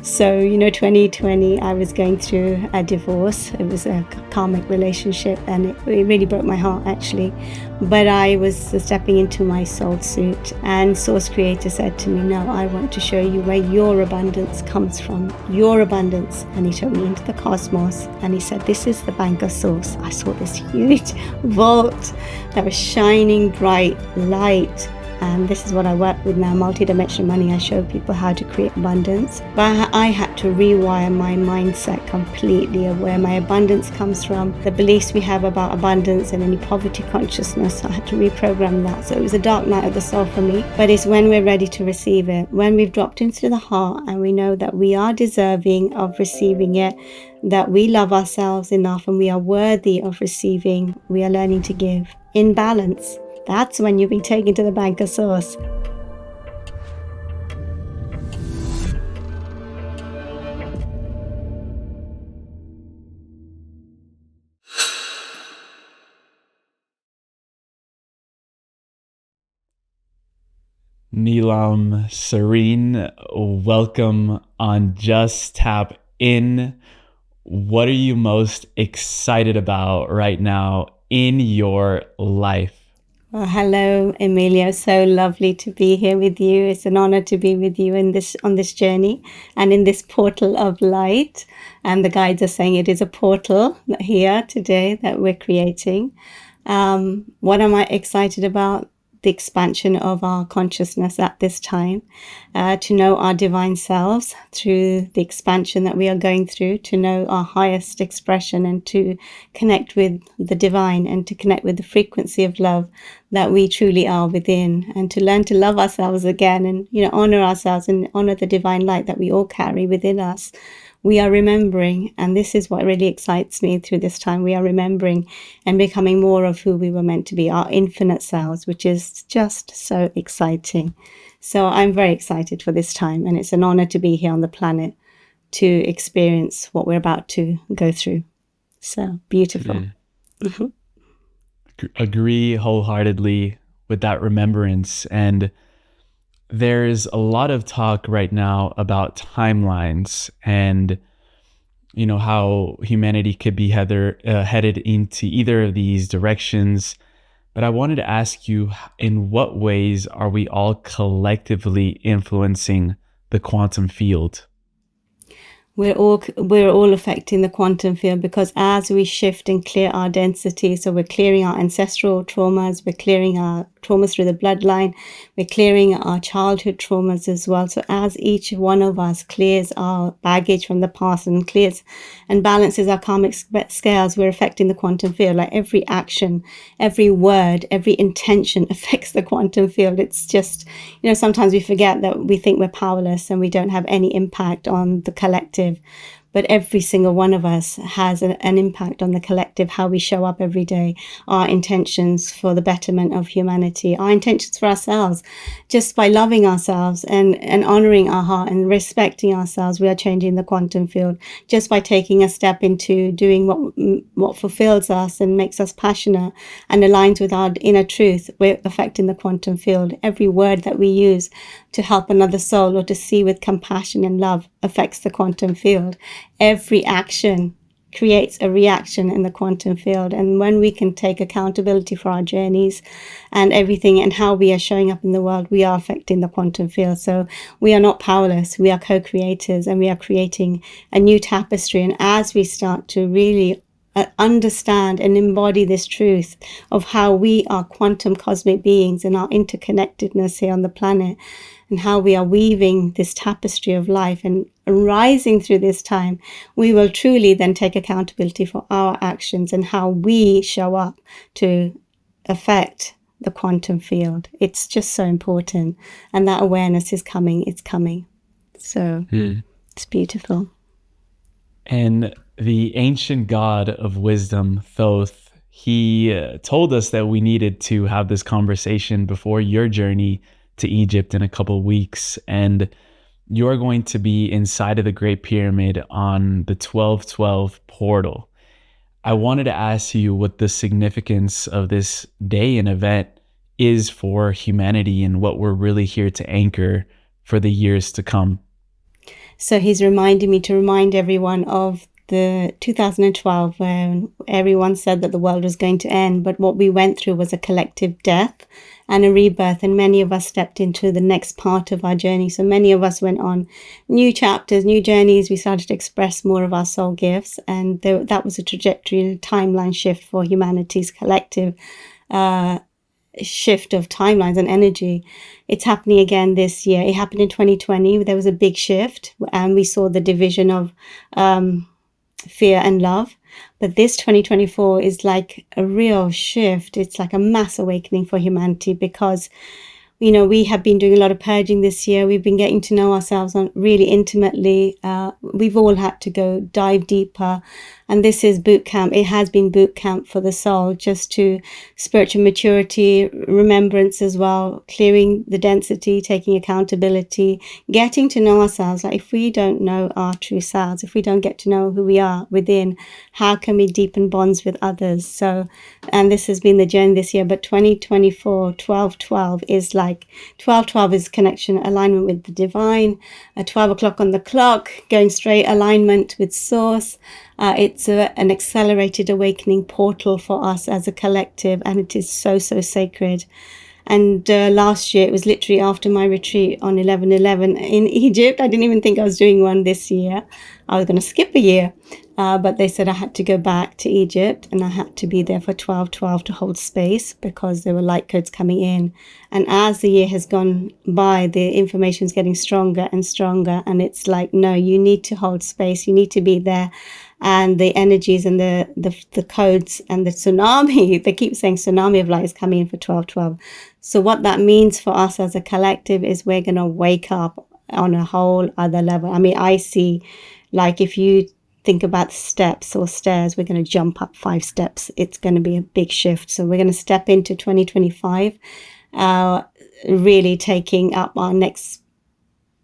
So, 2020, I was going through a divorce. It was a karmic relationship, and it really broke my heart, actually. But I was stepping into my soul suit, and Source Creator said to me, no, I want to show you where your abundance comes from, your abundance. And he took me into the cosmos, and he said, this is the bank of Source. I saw this huge vault that was shining bright light. And this is what I work with now, multidimensional money. I show people how to create abundance. But I had to rewire my mindset completely of where my abundance comes from, the beliefs we have about abundance and any poverty consciousness. I had to reprogram that. So it was a dark night of the soul for me. But it's when we're ready to receive it, when we've dropped into the heart and we know that we are deserving of receiving it, that we love ourselves enough and we are worthy of receiving, we are learning to give in balance. That's when you'll be taken to the bank of Source. Neelam Sareen, welcome on Just Tap In. What are you most excited about right now in your life? Well, hello, Emilio. So lovely to be here with you. It's an honor to be with you on this journey and in this portal of light. And the guides are saying it is a portal here today that we're creating. What am I excited about? The expansion of our consciousness at this time, to know our divine selves through the expansion that we are going through, to know our highest expression and to connect with the divine and to connect with the frequency of love that we truly are within, and to learn to love ourselves again and, honor ourselves and honor the divine light that we all carry within us. We are remembering, and this is what really excites me through this time. We are remembering and becoming more of who we were meant to be, our infinite selves, which is just so exciting. So I'm very excited for this time, and it's an honor to be here on the planet to experience what we're about to go through. So beautiful. Agree wholeheartedly with that remembrance. And there's a lot of talk right now about timelines and, how humanity could be headed into either of these directions. But I wanted to ask you, in what ways are we all collectively influencing the quantum field? We're all affecting the quantum field, because as we shift and clear our density, so we're clearing our ancestral traumas, we're clearing our traumas through the bloodline, we're clearing our childhood traumas as well. So as each one of us clears our baggage from the past and clears and balances our karmic scales, we're affecting the quantum field. Like every action, every word, every intention affects the quantum field. It's just, sometimes we forget that we think we're powerless and we don't have any impact on the collective. But every single one of us has an impact on the collective, how we show up every day, our intentions for the betterment of humanity, our intentions for ourselves. Just by loving ourselves and honoring our heart and respecting ourselves, we are changing the quantum field. Just by taking a step into doing what fulfills us and makes us passionate and aligns with our inner truth, we're affecting the quantum field. Every word that we use to help another soul or to see with compassion and love affects the quantum field. Every action creates a reaction in the quantum field. And when we can take accountability for our journeys and everything and how we are showing up in the world, we are affecting the quantum field. So we are not powerless. We are co-creators, and we are creating a new tapestry. And as we start to really understand and embody this truth of how we are quantum cosmic beings and our interconnectedness here on the planet, and how we are weaving this tapestry of life and rising through this time, we will truly then take accountability for our actions and how we show up to affect the quantum field. It's just so important. And that awareness is coming. It's coming. So It's beautiful. And the ancient god of wisdom, Thoth, he told us that we needed to have this conversation before your journey to Egypt in a couple of weeks. And you're going to be inside of the Great Pyramid on the 1212 portal. I wanted to ask you what the significance of this day and event is for humanity and what we're really here to anchor for the years to come. So he's reminding me to remind everyone of the 2012 when everyone said that the world was going to end, but what we went through was a collective death and a rebirth, and many of us stepped into the next part of our journey. So many of us went on new chapters, new journeys. We started to express more of our soul gifts, and that was a trajectory and a timeline shift for humanity's collective shift of timelines and energy. It's happening again this year. It happened in 2020. There was a big shift, and we saw the division of fear and love. But this 2024 is like a real shift. It's like a mass awakening for humanity, because we have been doing a lot of purging this year. We've been getting to know ourselves really intimately. We've all had to go dive deeper. And this is boot camp. It has been boot camp for the soul, just to spiritual maturity, remembrance as well, clearing the density, taking accountability, getting to know ourselves. Like, if we don't know our true selves, if we don't get to know who we are within, how can we deepen bonds with others? So, and this has been the journey this year. But 2024, 12/12 is like, 12/12 is connection, alignment with the divine, 12 o'clock on the clock, going straight alignment with source. It's an accelerated awakening portal for us as a collective, and it is so, so sacred. And last year, it was literally after my retreat on 11/11 in Egypt. I didn't even think I was doing one this year. I was going to skip a year. But they said I had to go back to Egypt, and I had to be there for 12/12 to hold space, because there were light codes coming in. And as the year has gone by, the information is getting stronger and stronger. And it's like, no, you need to hold space. You need to be there. And the energies and the codes and the tsunami, they keep saying tsunami of light is coming in for 12/12. So what that means for us as a collective is we're going to wake up on a whole other level. I mean, I see, like, if you think about steps or stairs, we're going to jump up 5 steps. It's going to be a big shift. So we're going to step into 2025, really taking up our next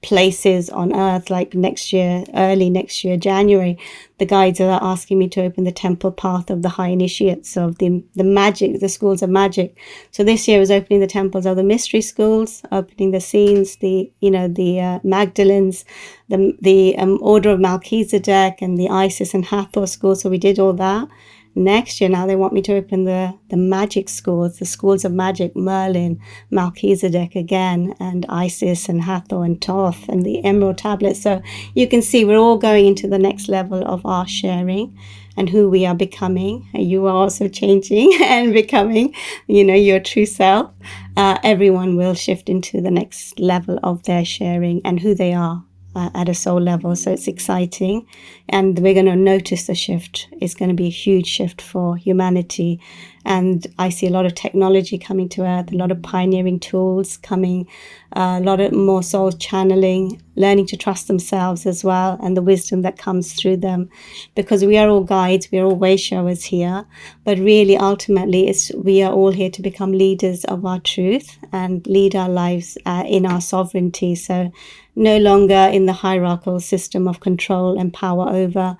places on earth. Like next year, early next year, January, the guides are asking me to open the temple path of the high initiates of the magic, the schools of magic. So this year was opening the temples of the mystery schools, opening the scenes, the Magdalens, the order of Melchizedek, and the Isis and Hathor schools. So we did all that. Next year, now they want me to open the magic schools, the schools of magic, Merlin, Melchizedek again, and Isis and Hathor and Thoth and the Emerald Tablets. So you can see we're all going into the next level of our sharing and who we are becoming. You are also changing and becoming, your true self. Everyone will shift into the next level of their sharing and who they are. At a soul level. So it's exciting, and we're going to notice the shift. It's going to be a huge shift for humanity. And I see a lot of technology coming to earth, a lot of pioneering tools coming, a lot of more soul channeling, learning to trust themselves as well, and the wisdom that comes through them, because we are all guides, we are all way showers here, but really ultimately we are all here to become leaders of our truth and lead our lives in our sovereignty. So no longer in the hierarchical system of control and power over,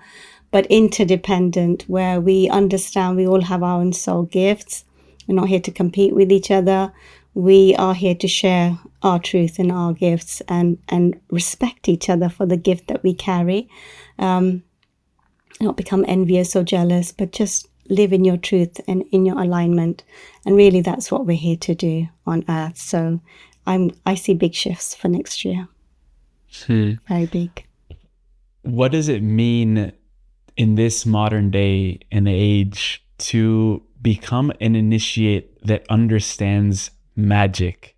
but interdependent, where we understand we all have our own soul gifts. We're not here to compete with each other. We are here to share our truth and our gifts, and respect each other for the gift that we carry. Not become envious or jealous, but just live in your truth and in your alignment. And really, that's what we're here to do on earth. So I see big shifts for next year. Very big. What does it mean in this modern day and age to become an initiate that understands magic?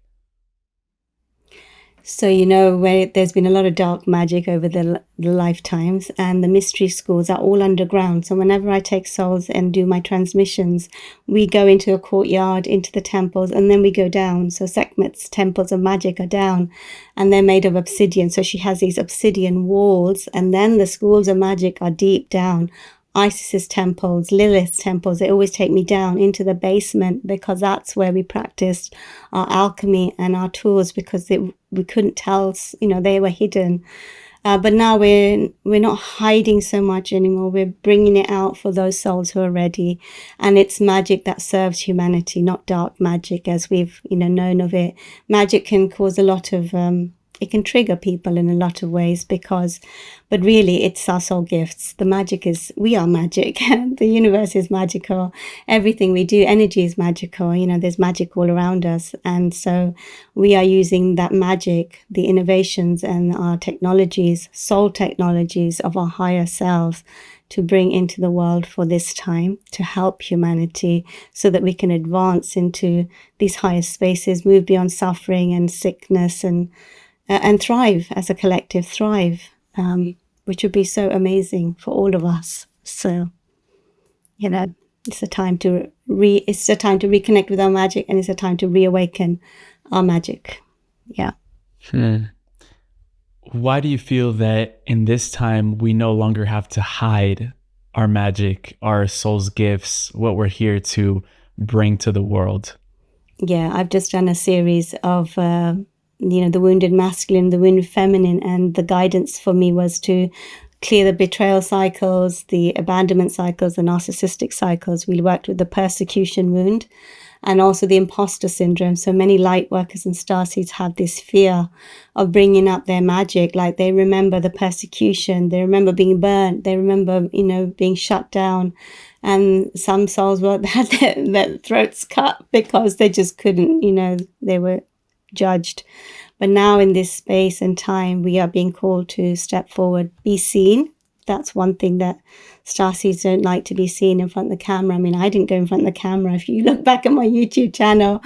So, where there's been a lot of dark magic over the lifetimes, and the mystery schools are all underground. So whenever I take souls and do my transmissions, we go into a courtyard, into the temples, and then we go down. So Sekhmet's temples of magic are down, and they're made of obsidian. So she has these obsidian walls, and then the schools of magic are deep down. Isis's temples, Lilith's temples, they always take me down into the basement, because that's where we practiced our alchemy and our tools, because we couldn't tell, they were hidden. But now we're not hiding so much anymore. We're bringing it out for those souls who are ready. And it's magic that serves humanity, not dark magic as we've, known of it. Magic can cause a lot of it can trigger people in a lot of ways but really it's our soul gifts. The magic is, we are magic. The universe is magical. Everything we do, energy is magical. There's magic all around us. And so we are using that magic, the innovations and our technologies, soul technologies of our higher selves, to bring into the world for this time, to help humanity so that we can advance into these higher spaces, move beyond suffering and sickness, and thrive as a collective, which would be so amazing for all of us. So, it's a time to reconnect with our magic, and it's a time to reawaken our magic. Yeah. Why do you feel that in this time we no longer have to hide our magic, our soul's gifts, what we're here to bring to the world? Yeah, I've just done a series of the wounded masculine, the wounded feminine, and the guidance for me was to clear the betrayal cycles, the abandonment cycles, the narcissistic cycles. We worked with the persecution wound and also the imposter syndrome. So many light workers and starseeds have this fear of bringing up their magic. Like, they remember the persecution, they remember being burnt, they remember, being shut down. And some souls had their throats cut because they just couldn't, they were judged. But now in this space and time, we are being called to step forward, be seen. That's one thing that starseeds don't like, to be seen in front of the camera. I mean, I didn't go in front of the camera. If you look back at my YouTube channel,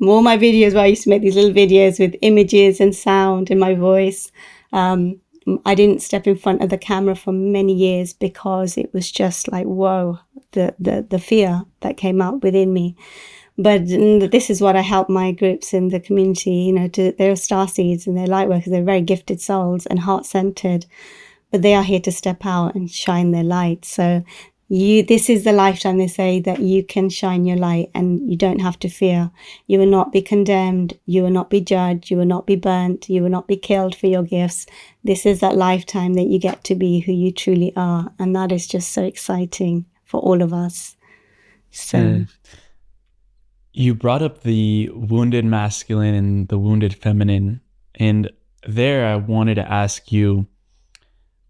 all my videos where I used to make these little videos with images and sound and my voice, I didn't step in front of the camera for many years because it was just like, whoa, the fear that came out within me. But this is what I help my groups in the community, they're starseeds and they're light workers. They're very gifted souls and heart-centered, but they are here to step out and shine their light. So this is the lifetime, they say, that you can shine your light and you don't have to fear. You will not be condemned. You will not be judged. You will not be burnt. You will not be killed for your gifts. This is that lifetime that you get to be who you truly are. And that is just so exciting for all of us. So... You brought up the wounded masculine and the wounded feminine. And there I wanted to ask you,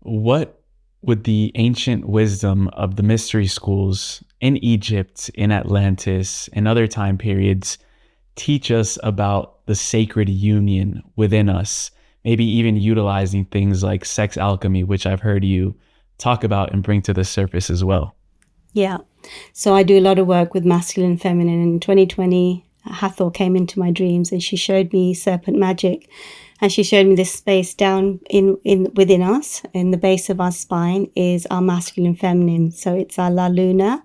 what would the ancient wisdom of the mystery schools in Egypt, in Atlantis, and other time periods teach us about the sacred union within us? Maybe even utilizing things like sex alchemy, which I've heard you talk about and bring to the surface as well. Yeah. So I do a lot of work with masculine and feminine. In 2020, Hathor came into my dreams and she showed me serpent magic. And she showed me this space down within us, in the base of our spine, is our masculine and feminine. So it's our La Luna,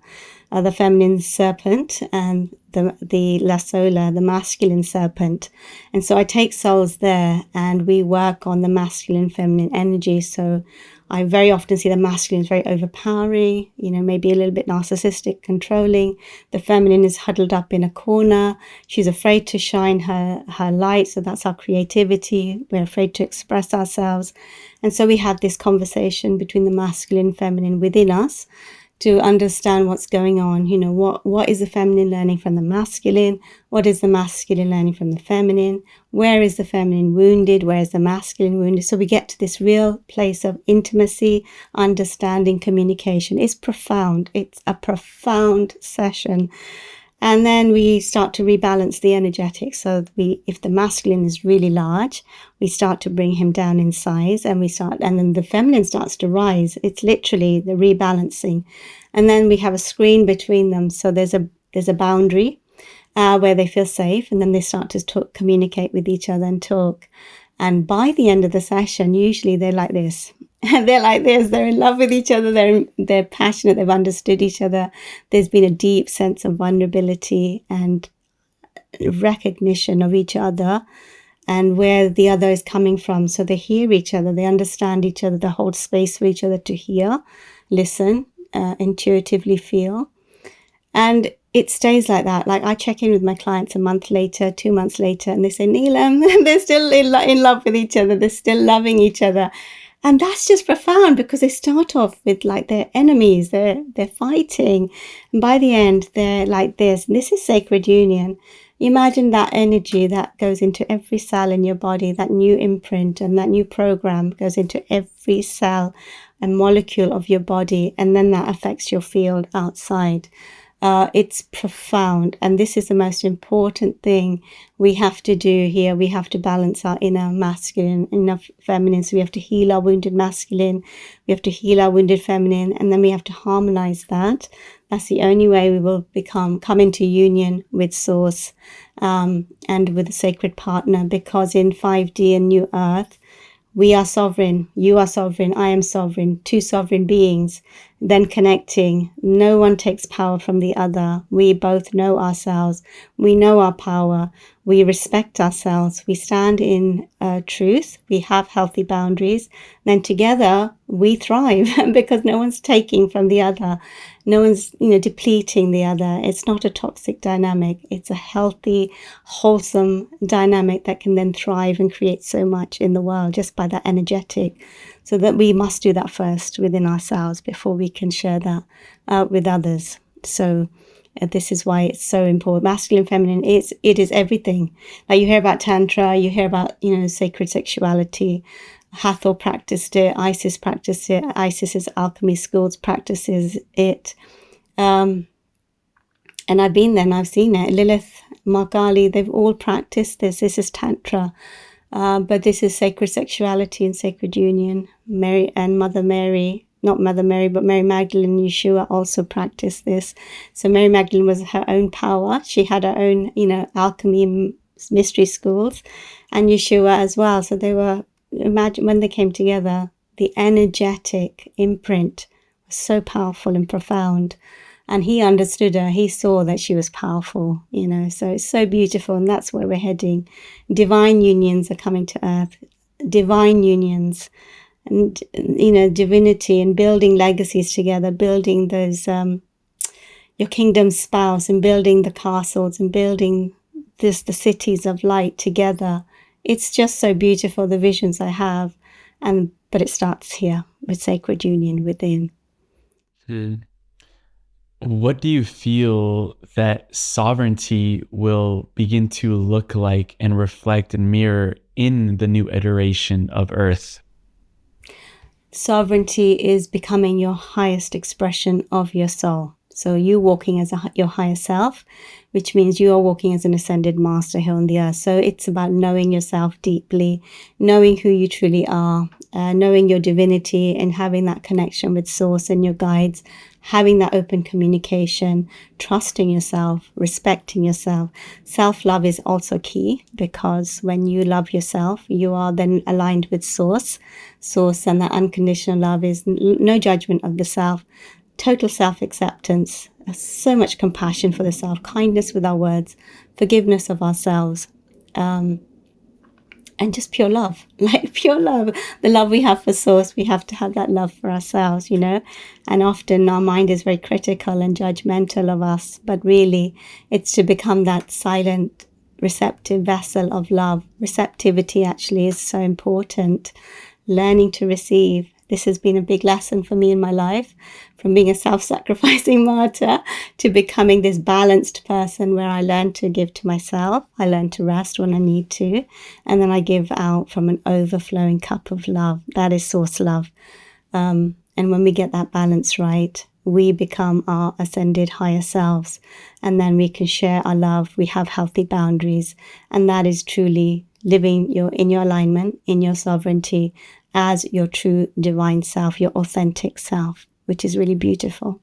the feminine serpent, and the La Sola, the masculine serpent. And so I take souls there and we work on the masculine feminine energy. So I very often see the masculine is very overpowering, maybe a little bit narcissistic, controlling. The feminine is huddled up in a corner. She's afraid to shine her light. So that's our creativity. We're afraid to express ourselves. And so we have this conversation between the masculine and feminine within us to understand what's going on. What is the feminine learning from the masculine? What is the masculine learning from the feminine? Where is the feminine wounded? Where is the masculine wounded? So we get to this real place of intimacy, understanding, communication. It's profound. It's a profound session. And then we start to rebalance the energetics. So if the masculine is really large, we start to bring him down in size, and then the feminine starts to rise. It's literally the rebalancing. And then we have a screen between them. So there's a boundary where they feel safe, and then they start to communicate with each other and talk. And by the end of the session, usually they're like this. They're like this. They're in love with each other. They're passionate. They've understood each other. There's been a deep sense of vulnerability and recognition of each other and where the other is coming from. So they hear each other. They understand each other. They hold space for each other to hear, listen, intuitively feel. And it stays like that. Like, I check in with my clients a month later, 2 months later, and they say, Neelam, they're still in love with each other. They're still loving each other. And that's just profound, because they start off with like their enemies, they're fighting. And by the end, they're like this. And this is sacred union. Imagine that energy that goes into every cell in your body, that new imprint and that new program goes into every cell and molecule of your body, and then that affects your field outside. It's profound, and this is the most important thing we have to do here. We have to balance our inner masculine, inner feminine. So we have to heal our wounded masculine, we have to heal our wounded feminine, and then we have to harmonize that. That's the only way we will come into union with Source, and with a sacred partner, because in 5D and New Earth, we are sovereign, you are sovereign, I am sovereign, two sovereign beings, then connecting. No one takes power from the other. We both know ourselves. We know our power. We respect ourselves. We stand in truth. We have healthy boundaries. Then together we thrive because no one's taking from the other. No one's, depleting the other. It's not a toxic dynamic. It's a healthy, wholesome dynamic that can then thrive and create so much in the world just by that energetic. So that we must do that first within ourselves before we can share that with others. So this is why it's so important. Masculine, feminine, it is everything. Like you hear about Tantra, you hear about, sacred sexuality. Hathor practiced it, Isis practiced it, Isis's alchemy schools practices it. And I've been there and I've seen it. Lilith, Margali, they've all practiced this. This is Tantra. But this is sacred sexuality and sacred union. Mary and Mother Mary, not Mother Mary, but Mary Magdalene and Yeshua also practiced this. So Mary Magdalene was her own power. She had her own, alchemy mystery schools, and Yeshua as well. So they were, imagine when they came together, the energetic imprint was so powerful and profound. And he understood her. He saw that she was powerful, so it's so beautiful. And that's where we're heading. Divine unions are coming to earth. Divine unions and, divinity, and building legacies together, building those, your kingdom spouse, and building the castles and building the cities of light together. It's just so beautiful, the visions I have. But it starts here with sacred union within. What do you feel that sovereignty will begin to look like and reflect and mirror in the new iteration of Earth? Sovereignty is becoming your highest expression of your soul. So you walking as your higher self, which means you are walking as an ascended master here on the earth. So it's about knowing yourself deeply, knowing who you truly are, knowing your divinity, and having that connection with Source and your guides, having that open communication, trusting yourself, respecting yourself. Self-love is also key, because when you love yourself, you are then aligned with Source, and that unconditional love is no judgment of the self, total self-acceptance, so much compassion for the self, kindness with our words, forgiveness of ourselves, and just pure love, like pure love. The love we have for Source, we have to have that love for ourselves, and often our mind is very critical and judgmental of us, but really it's to become that silent, receptive vessel of love. Receptivity actually is so important. Learning to receive. This has been a big lesson for me in my life, from being a self-sacrificing martyr to becoming this balanced person where I learn to give to myself, I learn to rest when I need to, and then I give out from an overflowing cup of love. That is Source love. And when we get that balance right, we become our ascended higher selves, and then we can share our love. We have healthy boundaries, and that is truly living in your alignment, in your sovereignty, as your true divine self, your authentic self, which is really beautiful.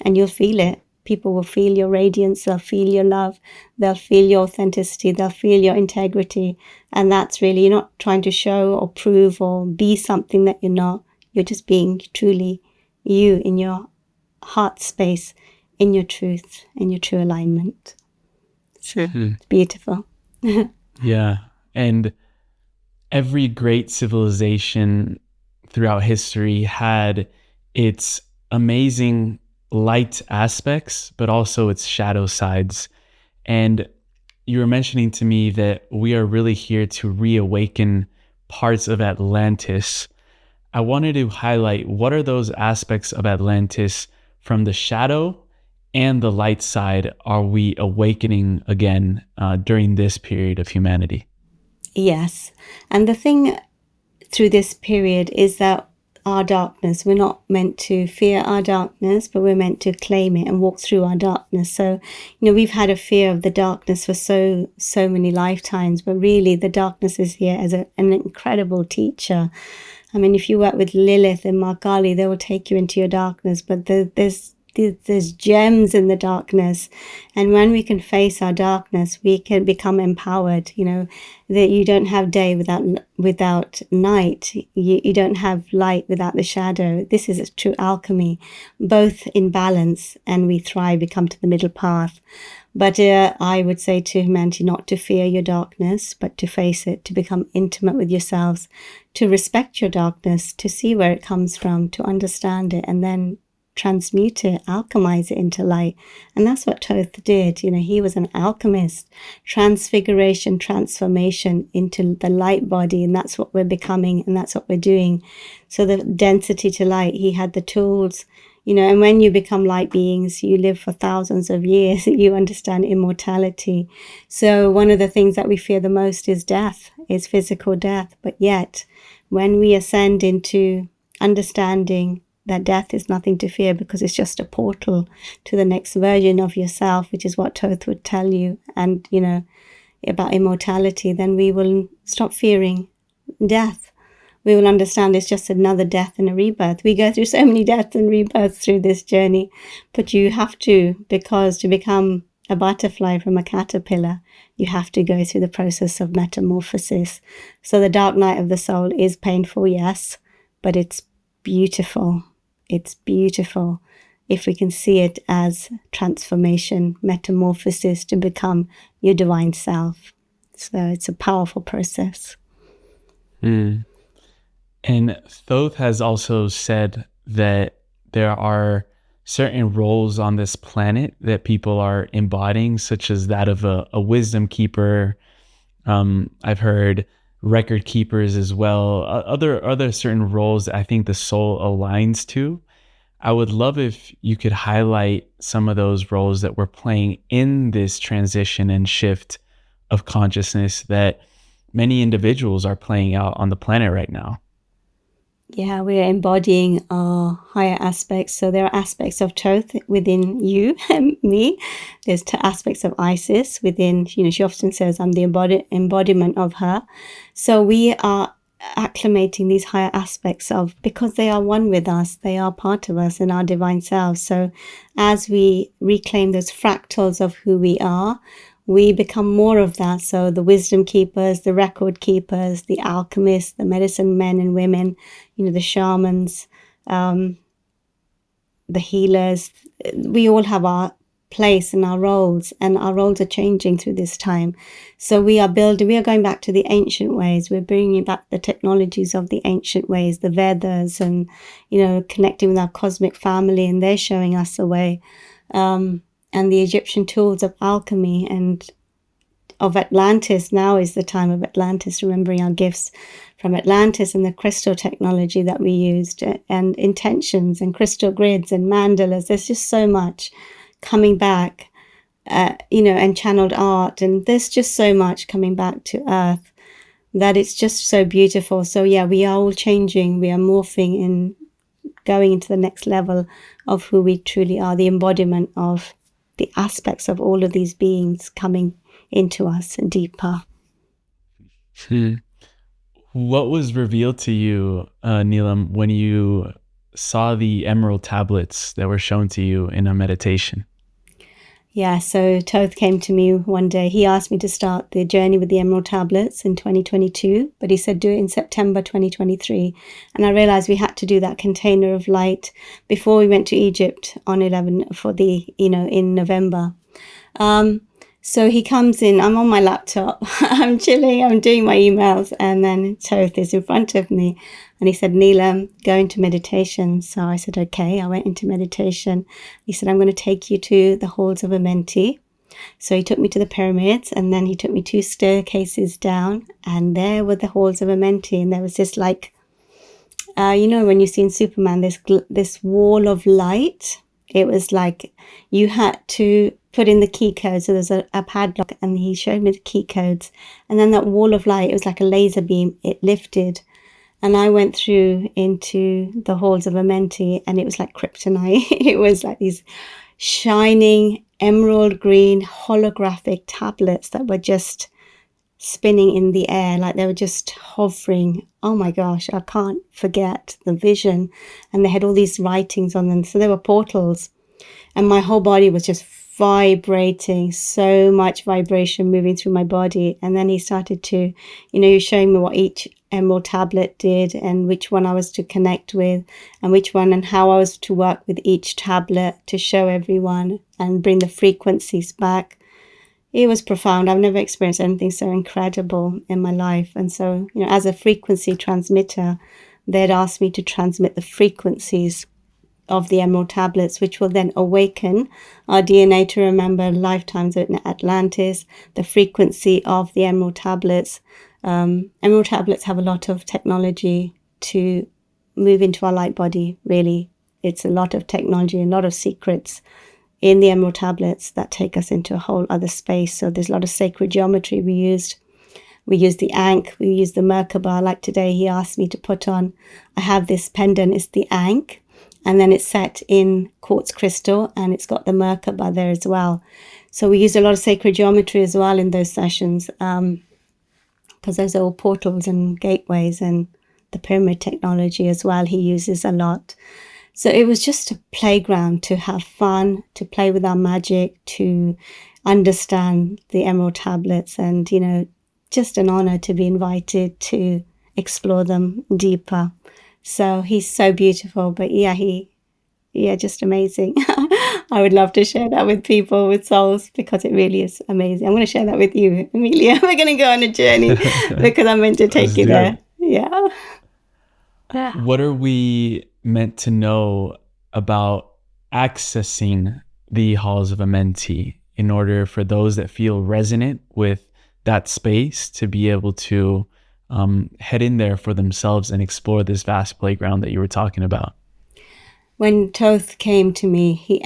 And you'll feel it. People will feel your radiance, they'll feel your love, they'll feel your authenticity, they'll feel your integrity. And that's really, you're not trying to show or prove or be something that you're not. You're just being truly you in your heart space, in your truth, in your true alignment. So it's beautiful. Yeah. And every great civilization throughout history had its amazing light aspects, but also its shadow sides. And you were mentioning to me that we are really here to reawaken parts of Atlantis. I wanted to highlight, what are those aspects of Atlantis from the shadow and the light side are we awakening again during this period of humanity? Yes. And the thing through this period is that our darkness, we're not meant to fear our darkness, but we're meant to claim it and walk through our darkness. So, we've had a fear of the darkness for so many lifetimes, but really the darkness is here as an incredible teacher. I mean, if you work with Lilith and Markali, they will take you into your darkness, but there's gems in the darkness. And when we can face our darkness, we can become empowered. That you don't have day without night. You don't have light without the shadow. This is a true alchemy, both in balance, and we thrive, we come to the middle path. But I would say to humanity not to fear your darkness, but to face it, to become intimate with yourselves, to respect your darkness, to see where it comes from, to understand it, and then transmute it, alchemize it into light. And that's what Thoth did. He was an alchemist, transfiguration, transformation into the light body. And that's what we're becoming. And that's what we're doing. So the density to light, he had the tools, and when you become light beings, you live for thousands of years. You understand immortality. So one of the things that we fear the most is death, is physical death. But yet, when we ascend into understanding that death is nothing to fear, because it's just a portal to the next version of yourself, which is what Thoth would tell you, and, about immortality, then we will stop fearing death. We will understand it's just another death and a rebirth. We go through so many deaths and rebirths through this journey, but you have to, because to become a butterfly from a caterpillar, you have to go through the process of metamorphosis. So the dark night of the soul is painful, yes, but it's beautiful. It's beautiful if we can see it as transformation, metamorphosis to become your divine self. So it's a powerful process. And Thoth has also said that there are certain roles on this planet that people are embodying, such as that of a wisdom keeper. I've heard record keepers as well. Other certain roles that I think the soul aligns to. I would love if you could highlight some of those roles that we're playing in this transition and shift of consciousness that many individuals are playing out on the planet right now. Yeah, we're embodying our higher aspects. So there are aspects of Thoth within you and me. There's aspects of Isis within, she often says, I'm the embodiment of her. So we are acclimating these higher aspects because they are one with us. They are part of us in our divine selves. So as we reclaim those fractals of who we are, we become more of that. So the wisdom keepers, the record keepers, the alchemists, the medicine men and women, the shamans, the healers, we all have our place and our roles are changing through this time. So we are going back to the ancient ways. We're bringing back the technologies of the ancient ways, the Vedas, and, connecting with our cosmic family, and they're showing us the way. And the Egyptian tools of alchemy and of Atlantis. Now is the time of Atlantis, remembering our gifts from Atlantis and the crystal technology that we used, and intentions and crystal grids and mandalas. There's just so much coming back, and channeled art. And there's just so much coming back to Earth that it's just so beautiful. So yeah, we are all changing. We are morphing and going into the next level of who we truly are, the embodiment of the aspects of all of these beings coming into us and deeper. What was revealed to you, Neelam, when you saw the emerald tablets that were shown to you in a meditation? Yeah, so Thoth came to me one day. He asked me to start the journey with the emerald tablets in 2022, but he said do it in September 2023. And I realized we had to do that container of light before we went to Egypt on 11 for in November. So he comes in, I'm on my laptop, I'm chilling, I'm doing my emails, and then Thoth is in front of me. And he said, Neelam, go into meditation. So I said, okay, I went into meditation. He said, I'm going to take you to the halls of Amenti. So he took me to the pyramids, and then he took me 2 staircases down, and there were the halls of Amenti. And there was this when you see in Superman, this wall of light. It was like you had to put in the key code. So there's a padlock, and he showed me the key codes. And then that wall of light, it was like a laser beam. It lifted. And I went through into the halls of Amenti, and it was like kryptonite. It was like these shining emerald green holographic tablets that were just spinning in the air, like they were just hovering. Oh my gosh, I can't forget the vision. And they had all these writings on them. So they were portals. And my whole body was just vibrating, so much vibration moving through my body. And then he started to, he was showing me what each emerald tablet did and which one I was to connect with and which one and how I was to work with each tablet to show everyone and bring the frequencies back. It was profound. I've never experienced anything so incredible in my life. And so, as a frequency transmitter, they'd asked me to transmit the frequencies of the emerald tablets, which will then awaken our DNA to remember lifetimes in Atlantis, the frequency of the emerald tablets. Emerald tablets have a lot of technology to move into our light body, really. It's a lot of technology, a lot of secrets in the emerald tablets that take us into a whole other space. So there's a lot of sacred geometry we used. We used the Ankh, we used the Merkaba. Like today, he asked me to put on, I have this pendant, it's the Ankh, and then it's set in quartz crystal, and it's got the Merkaba there as well. So we used a lot of sacred geometry as well in those sessions, because those are all portals and gateways, and the pyramid technology as well he uses a lot. So it was just a playground to have fun, to play with our magic, to understand the emerald tablets, and, just an honor to be invited to explore them deeper. So he's so beautiful, but just amazing. I would love to share that with people, with souls, because it really is amazing. I'm going to share that with you, Emilio. We're going to go on a journey because I'm meant to take you there. Yeah. What are we meant to know about accessing the halls of Amenti in order for those that feel resonant with that space to be able to head in there for themselves and explore this vast playground that you were talking about? When Thoth came to me,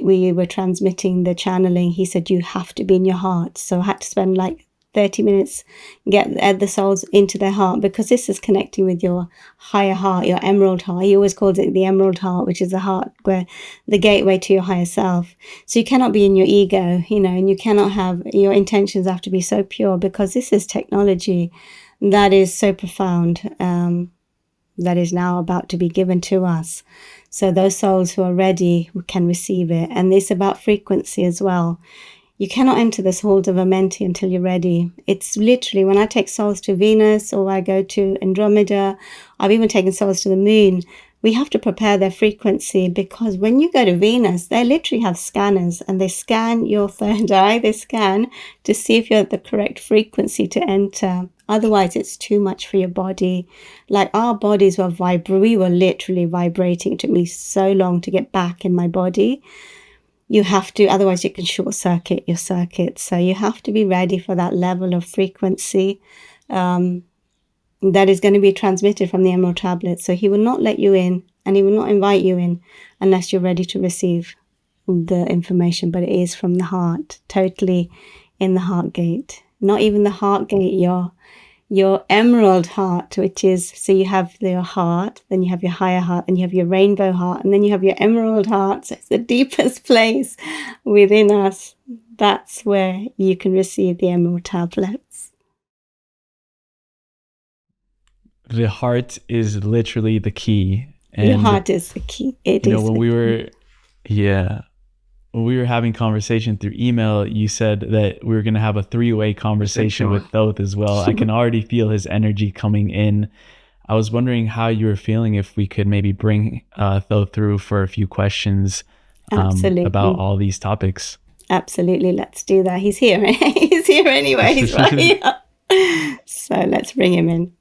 we were transmitting the channeling, he said, you have to be in your heart. So I had to spend like 30 minutes, get the souls into their heart, because this is connecting with your higher heart, your emerald heart. He always calls it the emerald heart, which is the heart where the gateway to your higher self. So you cannot be in your ego, and you cannot have, your intentions have to be so pure, because this is technology that is so profound, that is now about to be given to us. So those souls who are ready can receive it. And it's about frequency as well. You cannot enter this halls of Amenti until you're ready. It's literally, when I take souls to Venus or I go to Andromeda, I've even taken souls to the moon, we have to prepare their frequency, because when you go to Venus, they literally have scanners and they scan your third eye. They scan to see if you're at the correct frequency to enter. Otherwise, it's too much for your body. Like our bodies were we were literally vibrating. It took me so long to get back in my body. You have to, otherwise you can short circuit your circuit. So you have to be ready for that level of frequency that is going to be transmitted from the emerald tablet. So he will not let you in, and he will not invite you in unless you're ready to receive the information. But it is from the heart, totally in the heart gate. Not even the heart gate, your emerald heart, which is, so you have your heart, then you have your higher heart, then you have your rainbow heart, and then you have your emerald heart. So it's the deepest place within us. That's where you can receive the emerald tablets. The heart is literally the key. And your heart is the key. It is. When we were having conversation through email, you said that we were going to have a 3-way conversation with Thoth as well. I can already feel his energy coming in. I was wondering how you were feeling, if we could maybe bring Thoth through for a few questions about all these topics. Absolutely. Let's do that. He's here. He's here anyway. He's right here. So let's bring him in.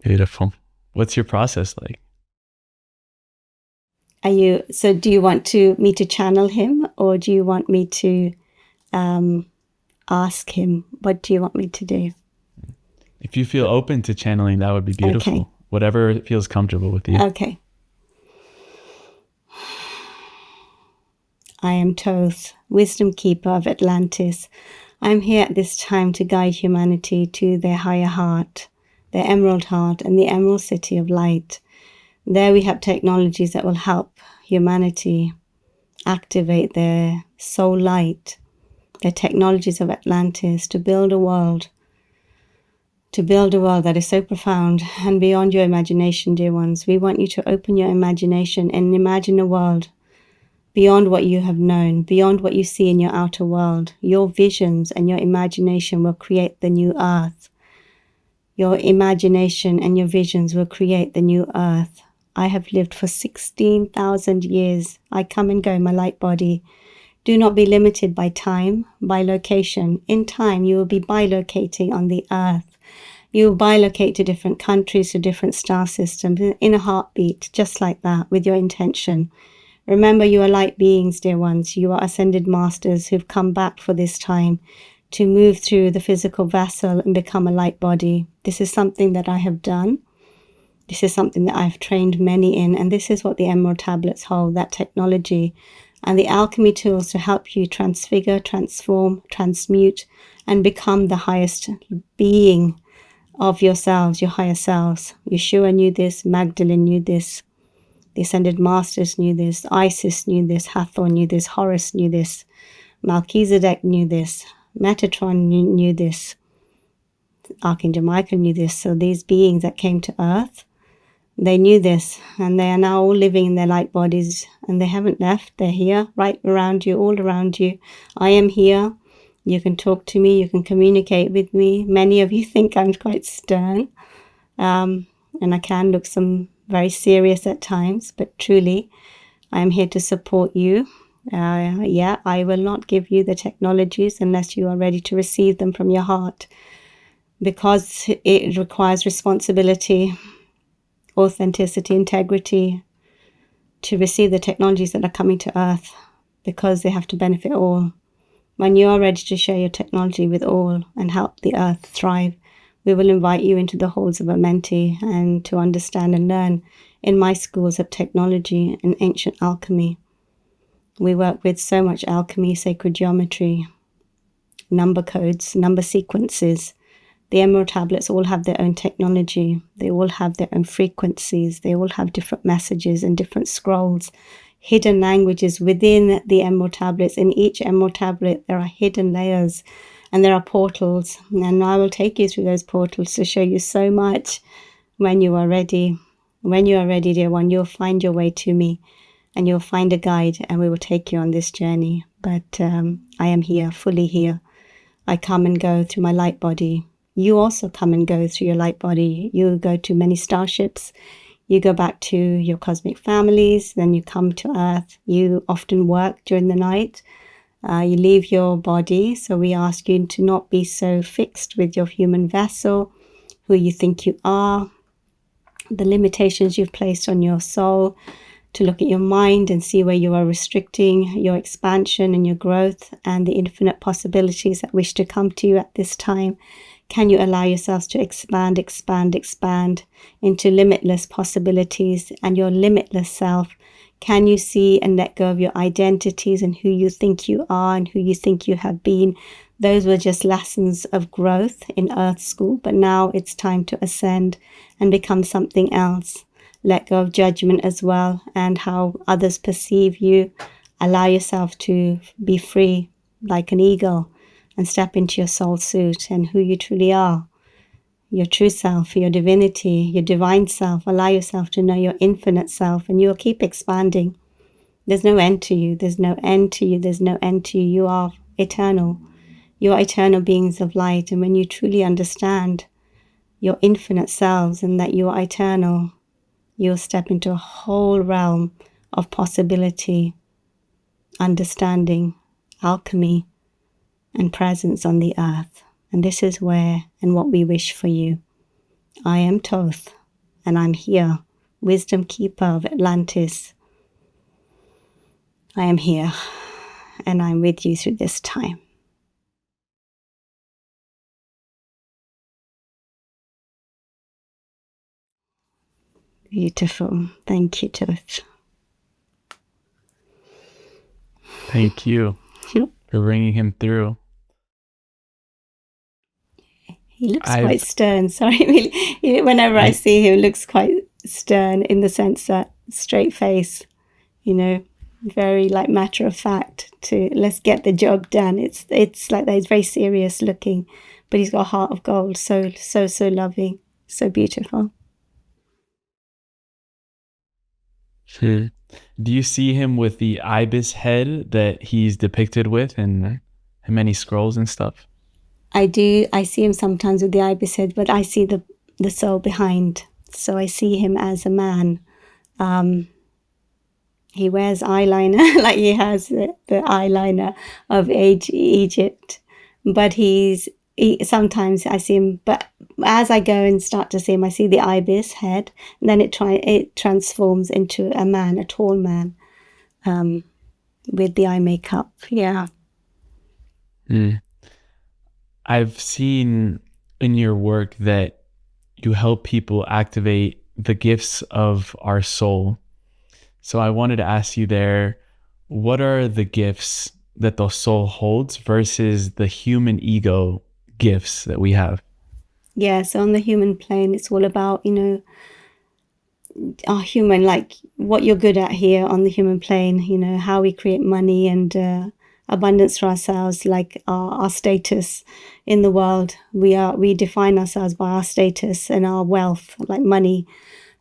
Beautiful. What's your process like? Do you want me to channel him, or do you want me to ask him? What do you want me to do? If you feel open to channeling, that would be beautiful. Okay. Whatever feels comfortable with you. Okay. I am Thoth, wisdom keeper of Atlantis. I'm here at this time to guide humanity to their higher heart, their emerald heart, and the emerald city of light. There we have technologies that will help humanity activate their soul light, their technologies of Atlantis, to build a world that is so profound and beyond your imagination, dear ones. We want you to open your imagination and imagine a world beyond what you have known, beyond what you see in your outer world. Your visions and your imagination will create the new earth. Your imagination and your visions will create the new earth. I have lived for 16,000 years. I come and go in my light body. Do not be limited by time, by location. In time, you will be bilocating on the earth. You will bilocate to different countries, to different star systems, in a heartbeat, just like that, with your intention. Remember, you are light beings, dear ones. You are ascended masters who've come back for this time to move through the physical vessel and become a light body. This is something that I have done. This is something that I've trained many in, and this is what the Emerald Tablets hold, that technology and the alchemy tools to help you transfigure, transform, transmute, and become the highest being of yourselves, your higher selves. Yeshua knew this, Magdalene knew this, the Ascended Masters knew this, Isis knew this, Hathor knew this, Horus knew this, Melchizedek knew this, Metatron knew this, Archangel Michael knew this. So these beings that came to earth, they knew this, and they are now all living in their light bodies, and they haven't left. They're here, right around you, all around you. I am here. You can talk to me. You can communicate with me. Many of you think I'm quite stern, and I can look very serious at times, but truly, I'm here to support you. I will not give you the technologies unless you are ready to receive them from your heart, because it requires responsibility, authenticity, integrity to receive the technologies that are coming to earth, because they have to benefit all. When you are ready to share your technology with all and help the earth thrive, we will invite you into the halls of Amenti and to understand and learn in my schools of technology and ancient alchemy. We work with so much alchemy, sacred geometry, number codes, number sequences. The Emerald Tablets all have their own technology. They all have their own frequencies. They all have different messages and different scrolls, hidden languages within the Emerald Tablets. In each Emerald Tablet, there are hidden layers and there are portals. And I will take you through those portals to show you so much when you are ready. When you are ready, dear one, you'll find your way to me and you'll find a guide and we will take you on this journey. But I am here, fully here. I come and go through my light body. You also come and go through your light body. You go to many starships. You go back to your cosmic families. Then you come to Earth. You often work during the night. You leave your body. So we ask you to not be so fixed with your human vessel, who you think you are, the limitations you've placed on your soul, to look at your mind and see where you are restricting your expansion and your growth and the infinite possibilities that wish to come to you at this time. Can you allow yourselves to expand, expand, expand into limitless possibilities and your limitless self? Can you see and let go of your identities and who you think you are and who you think you have been? Those were just lessons of growth in Earth School, but now it's time to ascend and become something else. Let go of judgment as well and how others perceive you. Allow yourself to be free like an eagle and step into your soul suit and who you truly are, your true self, your divinity, your divine self. Allow yourself to know your infinite self and you'll keep expanding. There's no end to you. There's no end to you. There's no end to you. You are eternal. You are eternal beings of light. And when you truly understand your infinite selves and that you are eternal, you'll step into a whole realm of possibility, understanding, alchemy, and presence on the earth. And this is where and what we wish for you. I am Thoth, and I'm here, wisdom keeper of Atlantis. I am here, and I'm with you through this time. Beautiful. Thank you, Thoth. Thank you for bringing him through. He looks quite I've stern. Sorry, whenever I see him, he looks quite stern in the sense that straight face, very like matter of fact. To let's get the job done. It's like that. He's very serious looking, but he's got a heart of gold. So loving, so beautiful. Do you see him with the ibis head that he's depicted with in many scrolls and stuff? I do. I see him sometimes with the ibis head, but I see the soul behind. So I see him as a man. He wears eyeliner, like he has the eyeliner of Egypt. But sometimes I see him, but as I go and start to see him, I see the ibis head, and then it transforms into a man, a tall man, with the eye makeup. Yeah. I've seen in your work that you help people activate the gifts of our soul. So I wanted to ask you there, what are the gifts that the soul holds versus the human ego gifts that we have? Yeah, so on the human plane, it's all about, our human, like what you're good at here on the human plane, how we create money and abundance for ourselves, like our status in the world. We define ourselves by our status and our wealth, like money,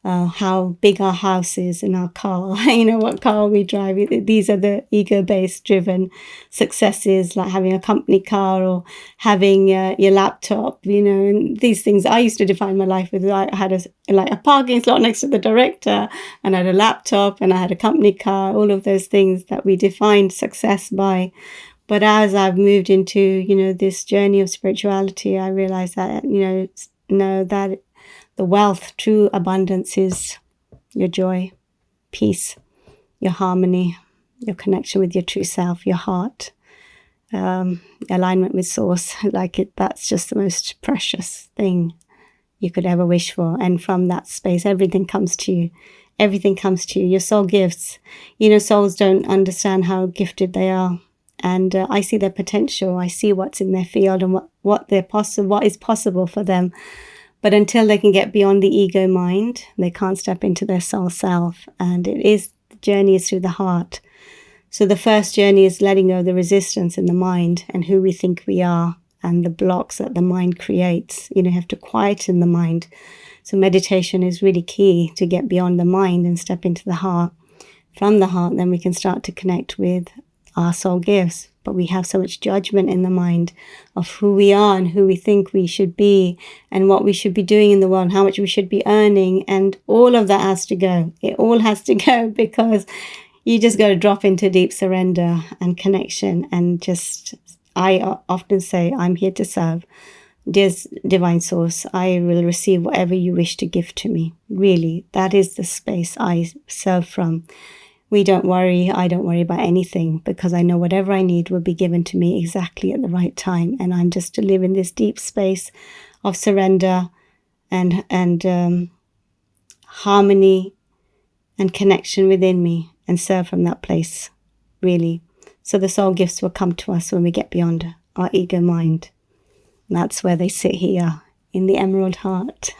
how big our house is and our car, what car we drive. These are the ego-based driven successes, like having a company car or having your laptop, and these things. I used to define my life with, I had a parking slot next to the director, and I had a laptop, and I had a company car, all of those things that we defined success by. But as I've moved into, this journey of spirituality, I realized that, that the wealth, true abundance is your joy, peace, your harmony, your connection with your true self, your heart, alignment with source. That's just the most precious thing you could ever wish for. And from that space, everything comes to you. Everything comes to you. Your soul gifts. Souls don't understand how gifted they are. And I see their potential. I see what's in their field and what is possible for them. But until they can get beyond the ego mind, they can't step into their soul self. And the journey is through the heart. So the first journey is letting go of the resistance in the mind and who we think we are and the blocks that the mind creates. You have to quieten the mind. So meditation is really key to get beyond the mind and step into the heart. From the heart, then we can start to connect with our soul gifts. But we have so much judgment in the mind of who we are and who we think we should be and what we should be doing in the world, how much we should be earning. And all of that has to go. It all has to go, because you just got to drop into deep surrender and connection. And just, I often say, I'm here to serve. Dear Divine Source, I will receive whatever you wish to give to me. Really, that is the space I serve from. I don't worry about anything, because I know whatever I need will be given to me exactly at the right time. And I'm just to live in this deep space of surrender and harmony and connection within me, and serve from that place, really. So the soul gifts will come to us when we get beyond our ego mind. And that's where they sit here in the emerald heart.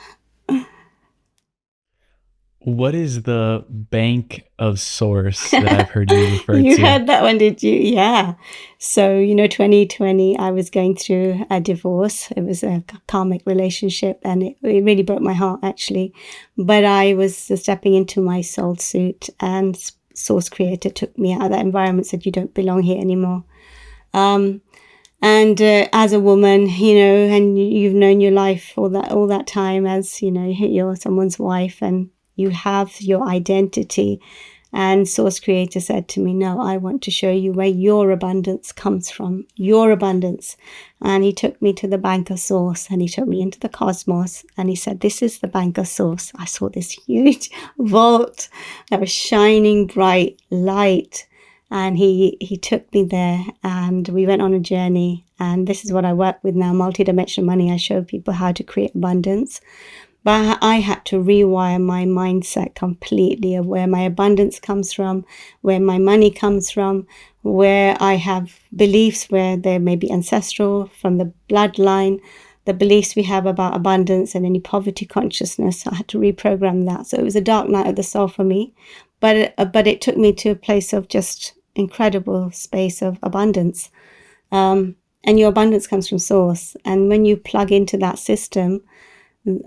What is the bank of source that I've heard you refer to? You heard that one, did you? Yeah. So, 2020, I was going through a divorce. It was a karmic relationship, and it really broke my heart, actually. But I was stepping into my soul suit, and Source Creator took me out of that environment, said, you don't belong here anymore. And as a woman, and you've known your life all that time as, you're someone's wife, and you have your identity. And Source Creator said to me, no, I want to show you where your abundance comes from, your abundance. And he took me to the bank of Source, and he took me into the cosmos, and he said, this is the bank of Source. I saw this huge vault that was shining bright light. And he took me there, and we went on a journey. And this is what I work with now, multidimensional money. I show people how to create abundance But I had to rewire my mindset completely of where my abundance comes from, where my money comes from, where I have beliefs where they may be ancestral from the bloodline, the beliefs we have about abundance and any poverty consciousness. I had to reprogram that. So it was a dark night of the soul for me, but it took me to a place of just incredible space of abundance. And your abundance comes from source. And when you plug into that system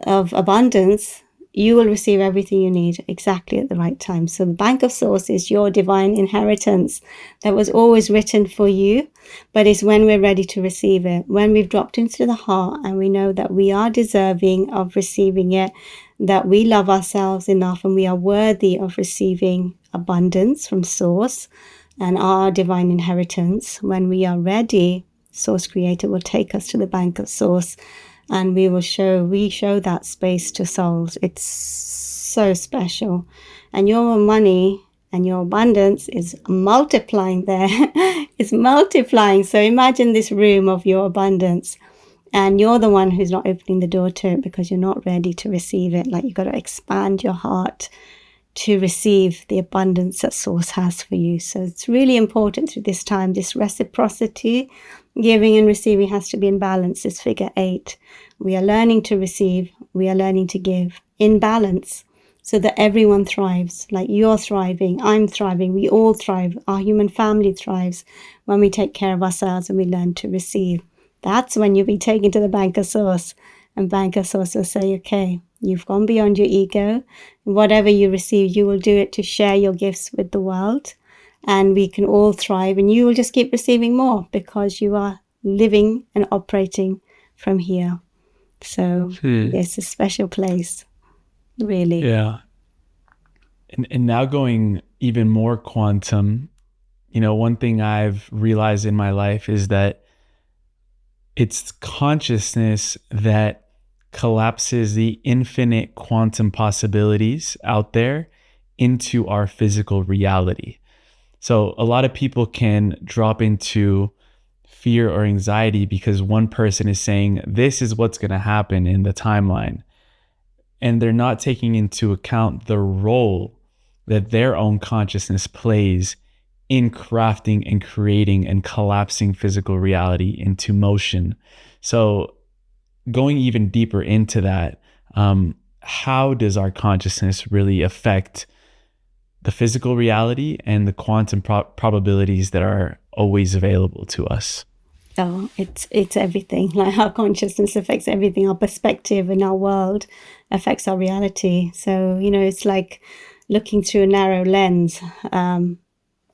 of abundance, you will receive everything you need exactly at the right time. So the bank of source is your divine inheritance that was always written for you, but it's when we're ready to receive it, when we've dropped into the heart and we know that we are deserving of receiving it, that we love ourselves enough and we are worthy of receiving abundance from source and our divine inheritance. When we are ready, Source Creator will take us to the bank of source, and we show that space to souls. It's so special. And your money and your abundance is multiplying there. It's multiplying. So imagine this room of your abundance, and you're the one who's not opening the door to it because you're not ready to receive it. Like, you've got to expand your heart to receive the abundance that Source has for you. So it's really important through this time, this reciprocity, giving and receiving has to be in balance. This figure 8. We are learning to receive. We are learning to give in balance so that everyone thrives. Like, you're thriving, I'm thriving, we all thrive. Our human family thrives when we take care of ourselves and we learn to receive. That's when you'll be taken to the bank of source, and bank of source will say, okay, you've gone beyond your ego. Whatever you receive, you will do it to share your gifts with the world, and we can all thrive, and you will just keep receiving more because you are living and operating from here. So it's a special place, really. Yeah. And now going even more quantum, one thing I've realized in my life is that it's consciousness that collapses the infinite quantum possibilities out there into our physical reality. So a lot of people can drop into fear or anxiety because one person is saying, this is what's going to happen in the timeline. And they're not taking into account the role that their own consciousness plays in crafting and creating and collapsing physical reality into motion. So going even deeper into that, how does our consciousness really affect the physical reality and the quantum probabilities that are always available to us? Oh, it's everything. Like, our consciousness affects everything. Our perspective in our world affects our reality. So, it's like looking through a narrow lens.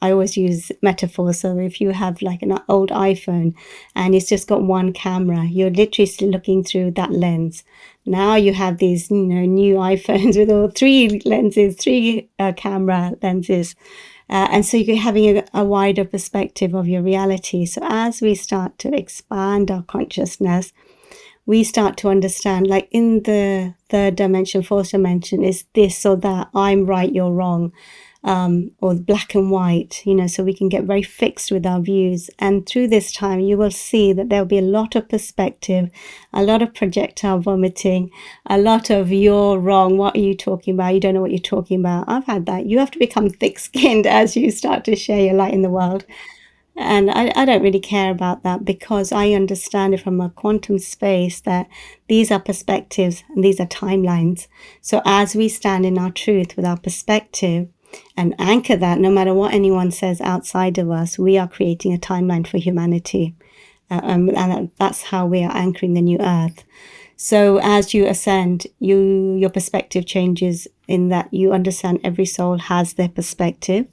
I always use metaphors. So if you have like an old iPhone and it's just got one camera, you're literally still looking through that lens. Now you have these, new iPhones with all three camera lenses. And so you're having a wider perspective of your reality. So as we start to expand our consciousness, we start to understand, like in the third dimension, fourth dimension, is this or that, I'm right, you're wrong. Or black and white, so we can get very fixed with our views. And through this time, you will see that there'll be a lot of perspective, a lot of projectile vomiting, a lot of you're wrong, what are you talking about? You don't know what you're talking about. I've had that. You have to become thick-skinned as you start to share your light in the world. And I don't really care about that because I understand it from a quantum space that these are perspectives and these are timelines. So as we stand in our truth with our perspective, and anchor that, no matter what anyone says outside of us, we are creating a timeline for humanity. And that's how we are anchoring the new earth. So as you ascend, your perspective changes in that you understand every soul has their perspective.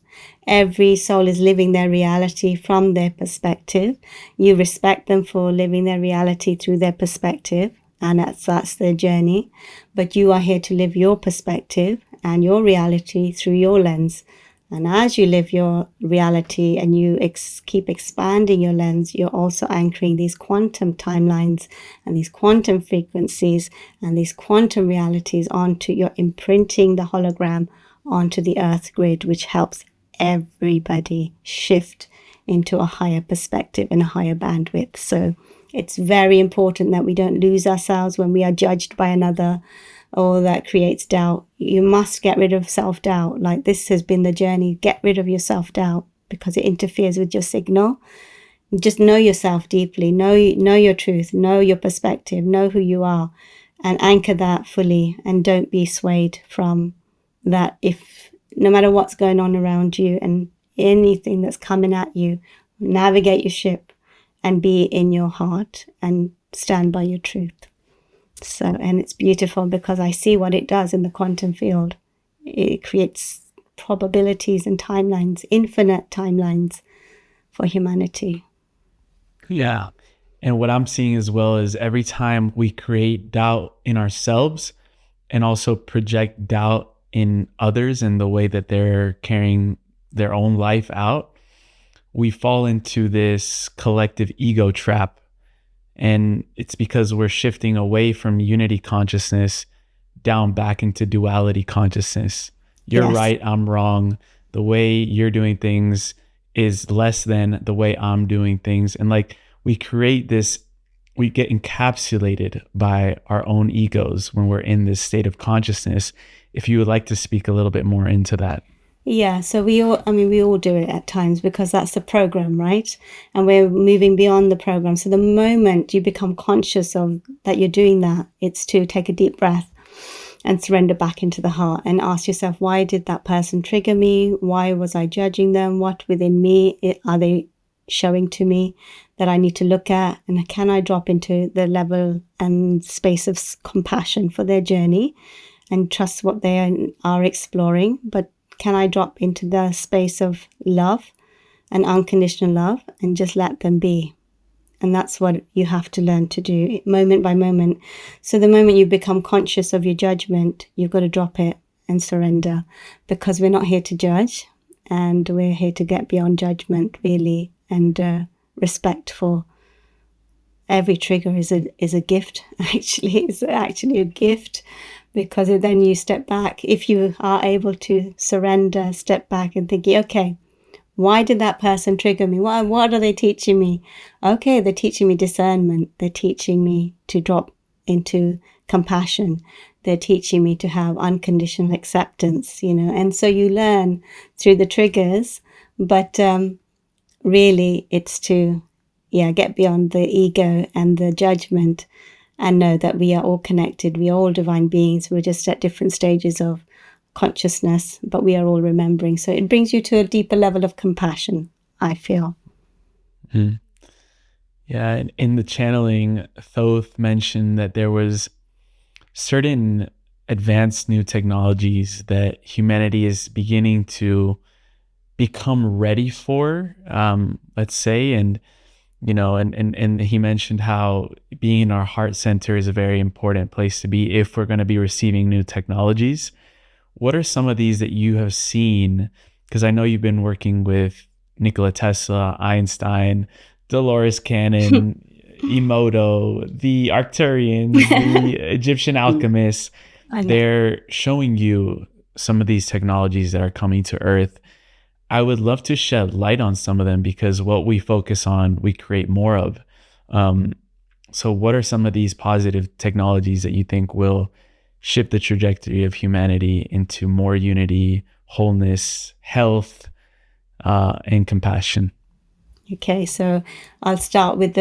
Every soul is living their reality from their perspective. You respect them for living their reality through their perspective, and that's their journey. But you are here to live your perspective and your reality through your lens. And as you live your reality and you keep expanding your lens, you're also anchoring these quantum timelines and these quantum frequencies and these quantum realities onto, you're imprinting the hologram onto the earth grid, which helps everybody shift into a higher perspective and a higher bandwidth. So It's very important that we don't lose ourselves when we are judged by another, or that creates doubt. You must get rid of self-doubt. Like, this has been the journey. Get rid of your self-doubt because it interferes with your signal. Just know yourself deeply. Know your truth. Know your perspective. Know who you are, and anchor that fully. And don't be swayed from that. If no matter what's going on around you and anything that's coming at you, navigate your ship and be in your heart and stand by your truth. So, and it's beautiful because I see what it does in the quantum field. It creates probabilities and timelines, infinite timelines for humanity. Yeah. And what I'm seeing as well is every time we create doubt in ourselves and also project doubt in others and the way that they're carrying their own life out, we fall into this collective ego trap. And it's because we're shifting away from unity consciousness down back into duality consciousness. You're Yes. right, I'm wrong. The way you're doing things is less than the way I'm doing things. And like, we create this, we get encapsulated by our own egos when we're in this state of consciousness. If you would like to speak a little bit more into that. Yeah, so we all do it at times because that's the program, right? And we're moving beyond the program. So the moment you become conscious of that you're doing that, it's to take a deep breath and surrender back into the heart and ask yourself, why did that person trigger me? Why was I judging them? What within me are they showing to me that I need to look at? And can I drop into the level and space of compassion for their journey and trust what they are exploring? But can I drop into the space of love and unconditional love and just let them be? And that's what you have to learn to do moment by moment. So the moment you become conscious of your judgment, you've got to drop it and surrender, because we're not here to judge, and we're here to get beyond judgment, really, and respect for every trigger is a gift. Actually, it's actually a gift, because then you step back. If you are able to surrender, step back and think, okay, why did that person trigger me? What are they teaching me? Okay, they're teaching me discernment. They're teaching me to drop into compassion. They're teaching me to have unconditional acceptance, And so you learn through the triggers, but really it's to, get beyond the ego and the judgment and know that we are all connected. We are all divine beings. We're just at different stages of consciousness, but we are all remembering. So it brings you to a deeper level of compassion, I feel. Mm-hmm. Yeah, and in the channeling, Thoth mentioned that there was certain advanced new technologies that humanity is beginning to become ready for, let's say, and he mentioned how being in our heart center is a very important place to be if we're going to be receiving new technologies. What are some of these that you have seen? Because I know you've been working with Nikola Tesla, Einstein, Dolores Cannon, Emoto, the Arcturians, the Egyptian alchemists. They're showing you some of these technologies that are coming to Earth. I would love to shed light on some of them, because what we focus on, we create more of. So what are some of these positive technologies that you think will shift the trajectory of humanity into more unity, wholeness, health, and compassion? Okay, so I'll start with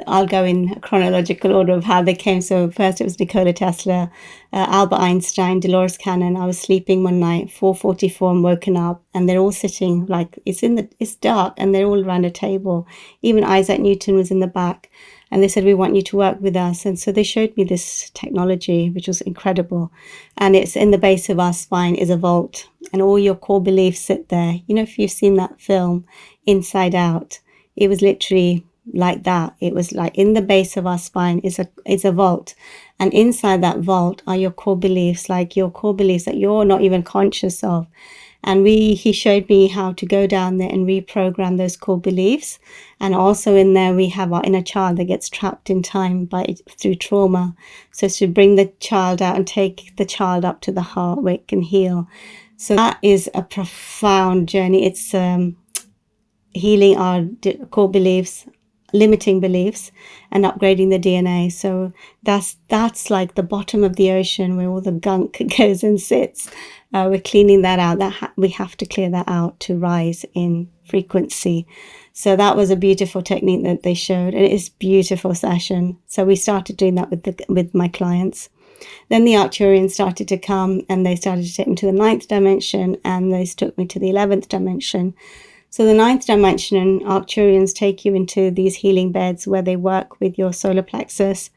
I'll go in chronological order of how they came. So first it was Nikola Tesla, Albert Einstein, Dolores Cannon. I was sleeping one night, 4:44, and woken up, and they're all sitting, like, it's dark, and they're all around a table. Even Isaac Newton was in the back, and they said, we want you to work with us. And so they showed me this technology, which was incredible. And it's in the base of our spine is a vault, and all your core beliefs sit there. If you've seen that film, Inside Out, it was literally like that. It was like in the base of our spine is a vault. And inside that vault are your core beliefs, like your core beliefs that you're not even conscious of. And he showed me how to go down there and reprogram those core beliefs. And also in there, we have our inner child that gets trapped in time through trauma. So it's to bring the child out and take the child up to the heart where it can heal. So that is a profound journey. It's healing our core beliefs, limiting beliefs and upgrading the DNA. So that's like the bottom of the ocean where all the gunk goes and sits. We're cleaning that out. We have to clear that out to rise in frequency. So that was a beautiful technique that they showed, and it's a beautiful session. So we started doing that with my clients. Then the Arcturians started to come, and they started to take me to the 9th dimension, and they took me to the 11th dimension. So the 9th dimension, Arcturians take you into these healing beds where they work with your solar plexus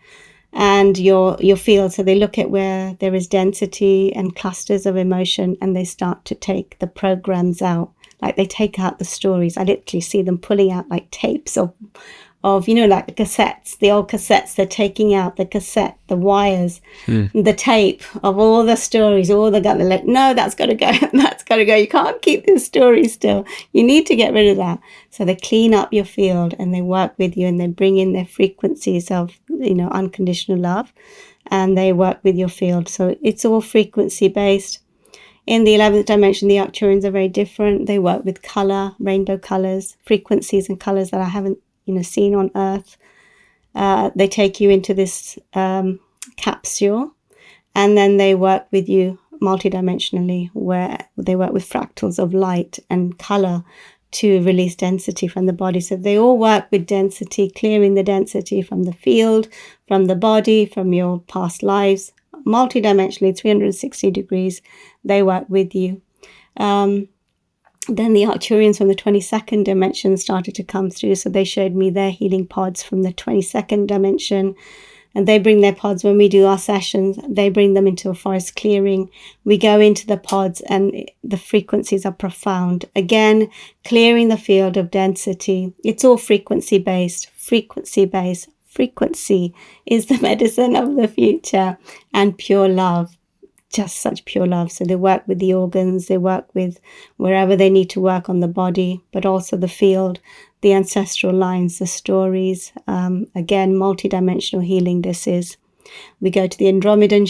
and your field. So they look at where there is density and clusters of emotion, and they start to take the programs out. Like they take out the stories. I literally see them pulling out like tapes of like the cassettes, the old cassettes. They're taking out the cassette, the wires, the tape of all the stories, all the gut. They're like, no, that's got to go. That's got to go. You can't keep this story still. You need to get rid of that. So they clean up your field, and they work with you, and they bring in their frequencies of, unconditional love, and they work with your field. So it's all frequency based. In the 11th dimension, the Arcturians are very different. They work with color, rainbow colors, frequencies and colors that I haven't, seen on Earth. They take you into this capsule, and then they work with you multidimensionally, where they work with fractals of light and color to release density from the body. So they all work with density, clearing the density from the field, from the body, from your past lives. Multidimensionally, 360 degrees, they work with you. Then the Arcturians from the 22nd dimension started to come through. So they showed me their healing pods from the 22nd dimension. And they bring their pods when we do our sessions. They bring them into a forest clearing. We go into the pods, and the frequencies are profound. Again, clearing the field of density. It's all frequency based. Frequency is the medicine of the future, and pure love. Just such pure love. So they work with the organs, they work with wherever they need to work on the body, but also the field, the ancestral lines, the stories. Again, multidimensional healing this is. We go to the Andromedan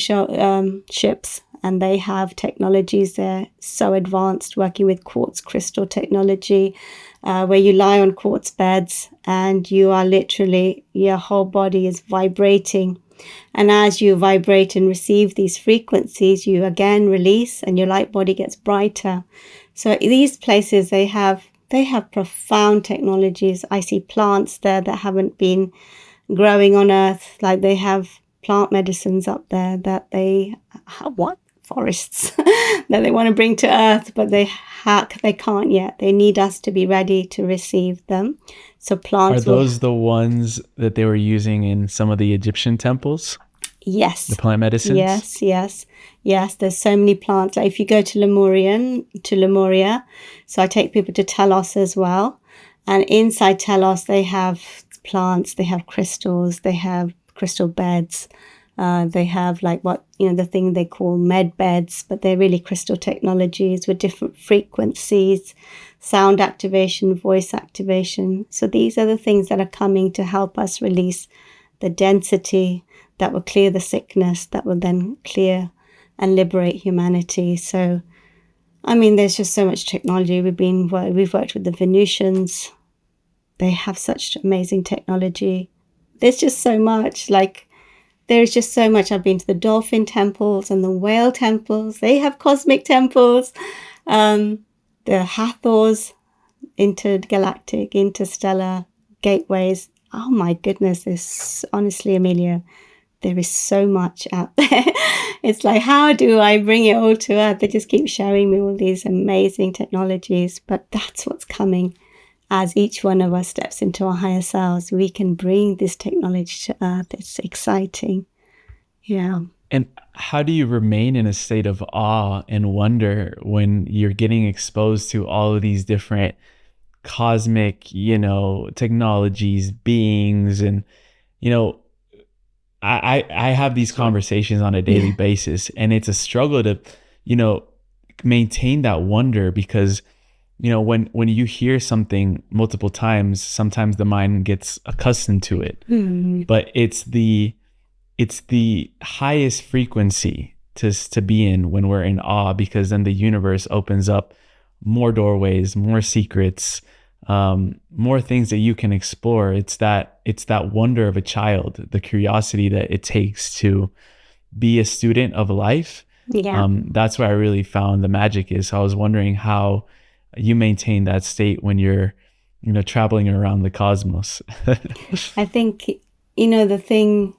ships, and they have technologies there so advanced, working with quartz crystal technology, where you lie on quartz beds, and you are literally, your whole body is vibrating. And as you vibrate and receive these frequencies, you again release, and your light body gets brighter. So these places, they have profound technologies. I see plants there that haven't been growing on Earth. Like they have plant medicines up there that they have, forests that they want to bring to Earth, but they can't yet. They need us to be ready to receive them. So plants. Are those the ones that they were using in some of the Egyptian temples? Yes. The plant medicines? Yes. There's so many plants. Like if you go to Lemuria, so I take people to Telos as well. And inside Telos, they have plants, they have crystals, they have crystal beds. They have like the thing they call med beds, but they're really crystal technologies with different frequencies, sound activation, voice activation. So these are the things that are coming to help us release the density that will clear the sickness, that will then clear and liberate humanity. So, there's just so much technology. We've worked with the Venusians. They have such amazing technology. There's just so much, there's just so much. I've been to the dolphin temples and the whale temples. They have cosmic temples. The Hathors, intergalactic, interstellar gateways. Oh my goodness, honestly, Emilio, there is so much out there. It's like, how do I bring it all to Earth? They just keep showing me all these amazing technologies, but that's what's coming. As each one of us steps into our higher selves, we can bring this technology to Earth. It's exciting. Yeah. And how do you remain in a state of awe and wonder when you're getting exposed to all of these different cosmic, technologies, beings? And, I have these conversations on a daily basis, and it's a struggle to, maintain that wonder, because when you hear something multiple times, sometimes the mind gets accustomed to it. But it's the highest frequency to be in when we're in awe, because then the universe opens up more doorways, more secrets, more things that you can explore. It's that wonder of a child, the curiosity that it takes to be a student of life. Yeah. That's where I really found the magic is. So I was wondering how you maintain that state when you're, traveling around the cosmos. I think, the thing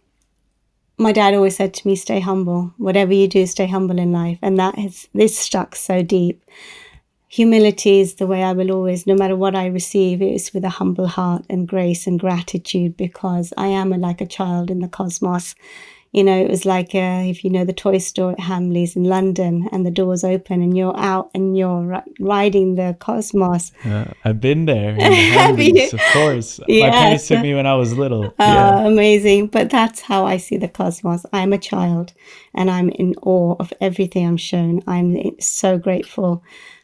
my dad always said to me, stay humble. Whatever you do, stay humble in life. And this stuck so deep. Humility is the way I will always, no matter what I receive, it is with a humble heart and grace and gratitude, because I am like a child in the cosmos. It was like if you know the toy store at Hamley's in London, and the doors open and you're out and you're riding the cosmos. I've been there in the Hamleys, of course. My parents took me when I was little. Amazing. But that's how I see the cosmos. I'm a child and I'm in awe of everything I'm shown. I'm so grateful.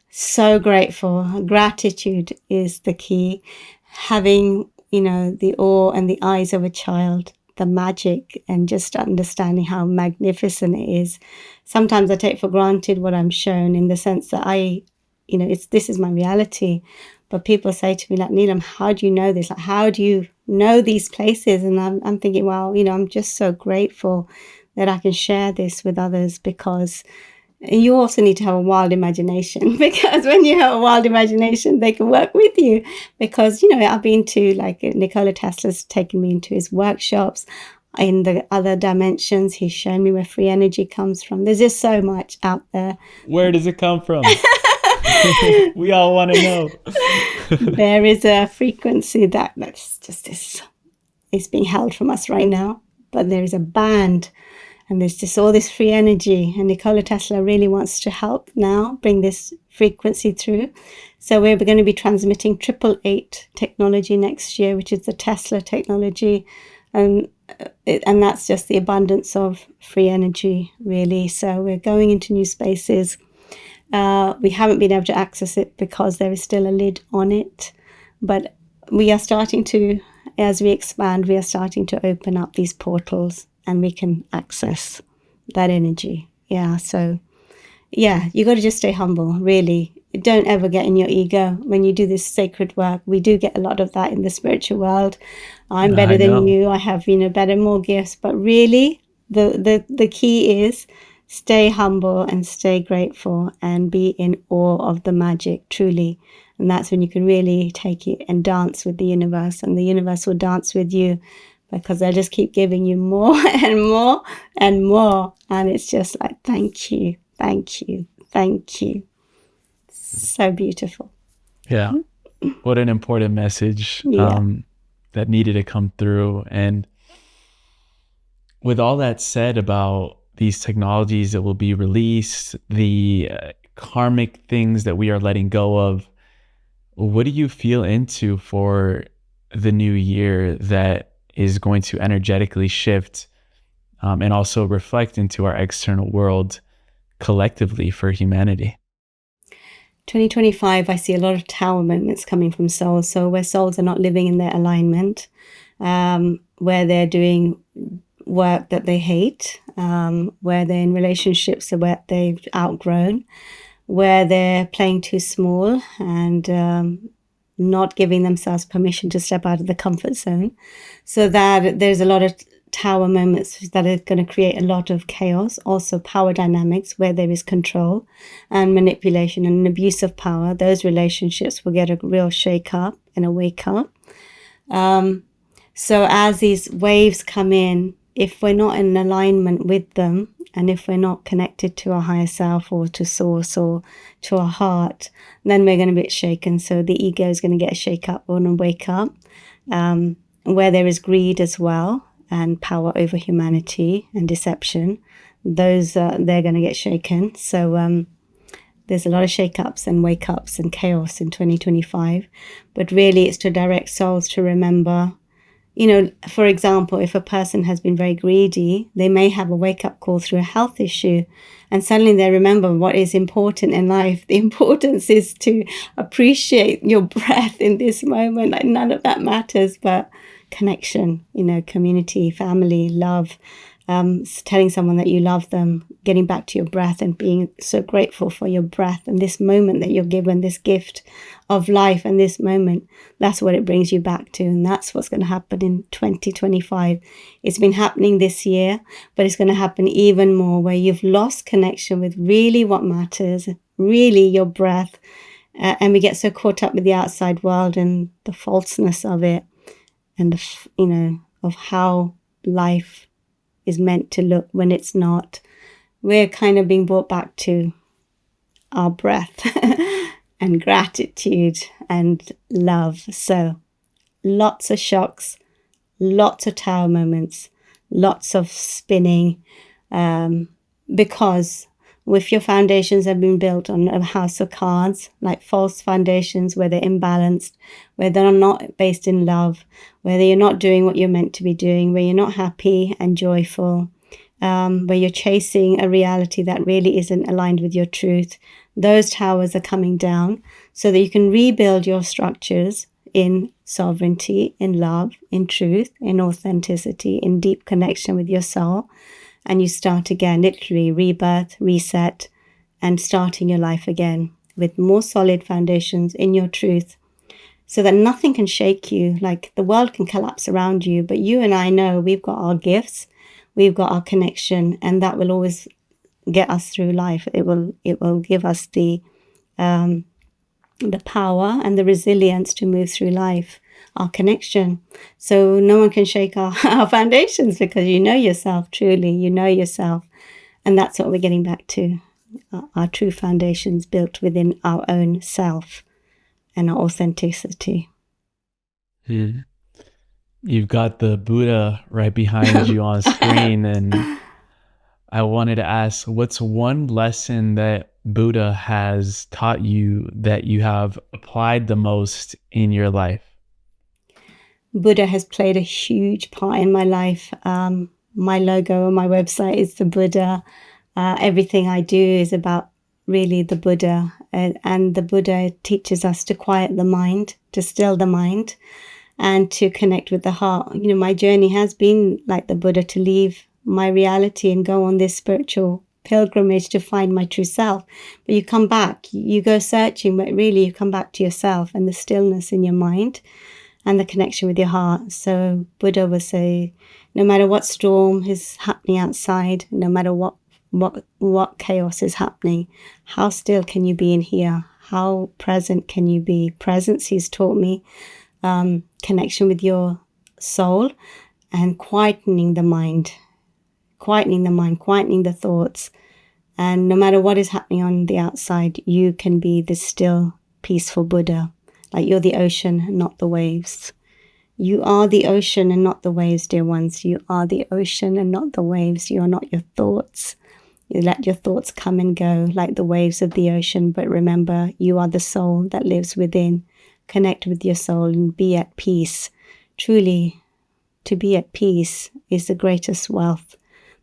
So grateful. Gratitude is the key. Having, the awe and the eyes of a child, the magic, and just understanding how magnificent it is. Sometimes I take for granted what I'm shown, in the sense that this is my reality. But people say to me, like, Neelam, how do you know this? Like, how do you know these places? And I'm thinking, well, I'm just so grateful that I can share this with others, because you also need to have a wild imagination, because when you have a wild imagination, they can work with you. Because, I've been to, like, Nikola Tesla's taken me into his workshops. In the other dimensions, he's shown me where free energy comes from. There's just so much out there. Where does it come from? We all want to know. There is a frequency that's just this. It's being held from us right now. But there is a band. And there's just all this free energy. And Nikola Tesla really wants to help now bring this frequency through. So we're going to be transmitting 888 technology next year, which is the Tesla technology. And that's just the abundance of free energy, really. So we're going into new spaces. We haven't been able to access it because there is still a lid on it. But we are starting to, as we expand, we are starting to open up these portals, and we can access that energy. Yeah, so, you got to just stay humble, really. Don't ever get in your ego. When you do this sacred work, we do get a lot of that in the spiritual world. I'm better than you. I have, more gifts. But really, the key is stay humble and stay grateful and be in awe of the magic, truly. And that's when you can really take it and dance with the universe, and the universe will dance with you, because they'll just keep giving you more and more and more. And it's just like, thank you, thank you, thank you. So beautiful. Yeah. What an important message that needed to come through. And with all that said about these technologies that will be released, the karmic things that we are letting go of, what do you feel into for the new year that is going to energetically shift and also reflect into our external world collectively for humanity? 2025, I see a lot of tower moments coming from souls. So where souls are not living in their alignment, where they're doing work that they hate, where they're in relationships that they've outgrown, where they're playing too small and not giving themselves permission to step out of the comfort zone. So that there's a lot of tower moments that are going to create a lot of chaos. Also power dynamics, where there is control and manipulation and abuse of power. Those relationships will get a real shake up and a wake up. So as these waves come in, if we're not in alignment with them, and if we're not connected to our higher self or to source or to our heart, then we're going to be shaken. So the ego is going to get a shake up or a wake up, where there is greed as well, and power over humanity and deception. Those they're going to get shaken. So there's a lot of shake-ups and wake-ups and chaos in 2025. But really it's to direct souls to remember, for example, if a person has been very greedy, they may have a wake-up call through a health issue, and suddenly they remember what is important in life. The importance is to appreciate your breath in this moment. Like, none of that matters but connection, community, family, love, telling someone that you love them, getting back to your breath and being so grateful for your breath and this moment that you're given, this gift of life and this moment. That's what it brings you back to. And that's what's going to happen in 2025. It's been happening this year, but it's going to happen even more, where you've lost connection with really what matters, really your breath. And we get so caught up with the outside world and the falseness of it, and of how life is meant to look when it's not. We're kind of being brought back to our breath and gratitude and love. So lots of shocks, lots of tower moments, lots of spinning, because if your foundations have been built on a house of cards, like false foundations where they're imbalanced, where they're not based in love, where you're not doing what you're meant to be doing, where you're not happy and joyful, where you're chasing a reality that really isn't aligned with your truth, those towers are coming down so that you can rebuild your structures in sovereignty, in love, in truth, in authenticity, in deep connection with your soul. And you start again, literally rebirth, reset, and starting your life again with more solid foundations in your truth, so that nothing can shake you. Like the world can collapse around you, but you and I know we've got our gifts, we've got our connection, and that will always get us through life. It will give us the power and the resilience to move through life, our connection. So no one can shake our foundations, because you know yourself, truly, you know yourself. And that's what we're getting back to, our true foundations built within our own self and our authenticity. You've got the Buddha right behind you on screen, and I wanted to ask, what's one lesson that Buddha has taught you that you have applied the most in your life? Buddha has played a huge part in my life. My logo on my website is the Buddha. Everything I do is about really the Buddha. And the Buddha teaches us to quiet the mind, to still the mind, and to connect with the heart. You know, my journey has been like the Buddha, to leave my reality and go on this spiritual pilgrimage to find my true self. But you come back, you go searching, but really you come back to yourself and the stillness in your mind and the connection with your heart. So Buddha will say, no matter what storm is happening outside, no matter what chaos is happening, how still can you be in here? How present can you be? Presence, he's taught me, connection with your soul, and quietening the mind, quietening the thoughts. And no matter what is happening on the outside, you can be this still, peaceful Buddha. Like you're the ocean, not the waves. You are the ocean and not the waves, dear ones. You are the ocean and not the waves. You are not your thoughts. You let your thoughts come and go like the waves of the ocean. But remember, you are the soul that lives within. Connect with your soul and be at peace. Truly, to be at peace is the greatest wealth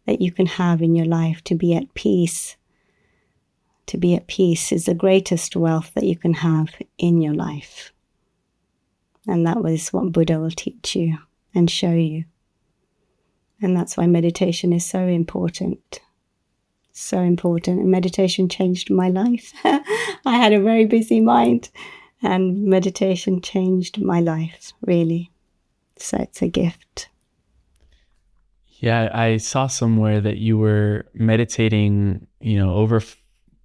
that you can have in your life. To be at peace. To be at peace is the greatest wealth that you can have in your life. And that was what Buddha will teach you and show you. And that's why meditation is so important. So important. And meditation changed my life. I had a very busy mind, and meditation changed my life, really. So it's a gift. Yeah, I saw somewhere that you were meditating,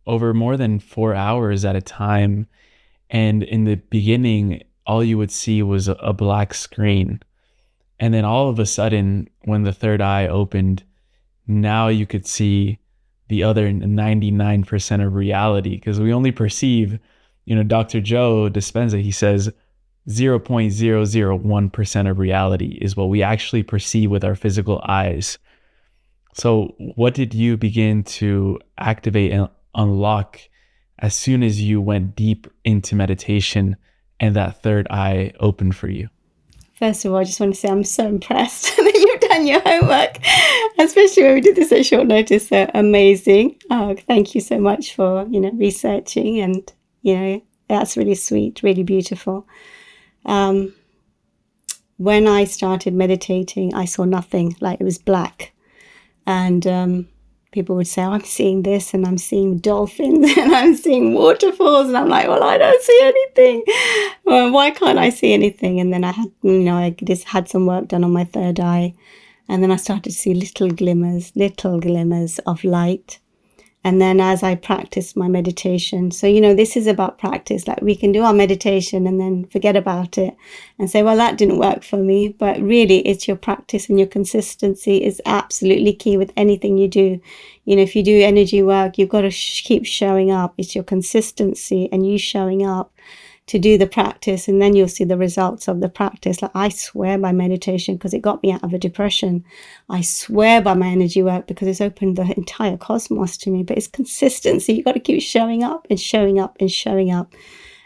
over more than 4 hours at a time. And in the beginning, all you would see was a black screen. And then all of a sudden, when the third eye opened, now you could see the other 99% of reality, because we only perceive, Dr. Joe Dispenza, he says 0.001% of reality is what we actually perceive with our physical eyes. So what did you begin to activate and unlock as soon as you went deep into meditation and that third eye opened for you? First of all, I just want to say I'm so impressed that you've done your homework, especially when we did this at short notice. So amazing. Oh, thank you so much for, researching, and, that's really sweet, really beautiful. When I started meditating, I saw nothing, like it was black. And people would say, oh, I'm seeing this, and I'm seeing dolphins, and I'm seeing waterfalls. And I'm like, well, I don't see anything. Well, why can't I see anything? And then I had, I just had some work done on my third eye. And then I started to see little glimmers of light. And then as I practiced my meditation, so, this is about practice. Like, we can do our meditation and then forget about it and say, well, that didn't work for me. But really, it's your practice and your consistency is absolutely key with anything you do. If you do energy work, you've got to keep showing up. It's your consistency and you showing up to do the practice, and then you'll see the results of the practice. Like, I swear by meditation because it got me out of a depression. I swear by my energy work because it's opened the entire cosmos to me. But it's consistency. You've got to keep showing up and showing up and showing up,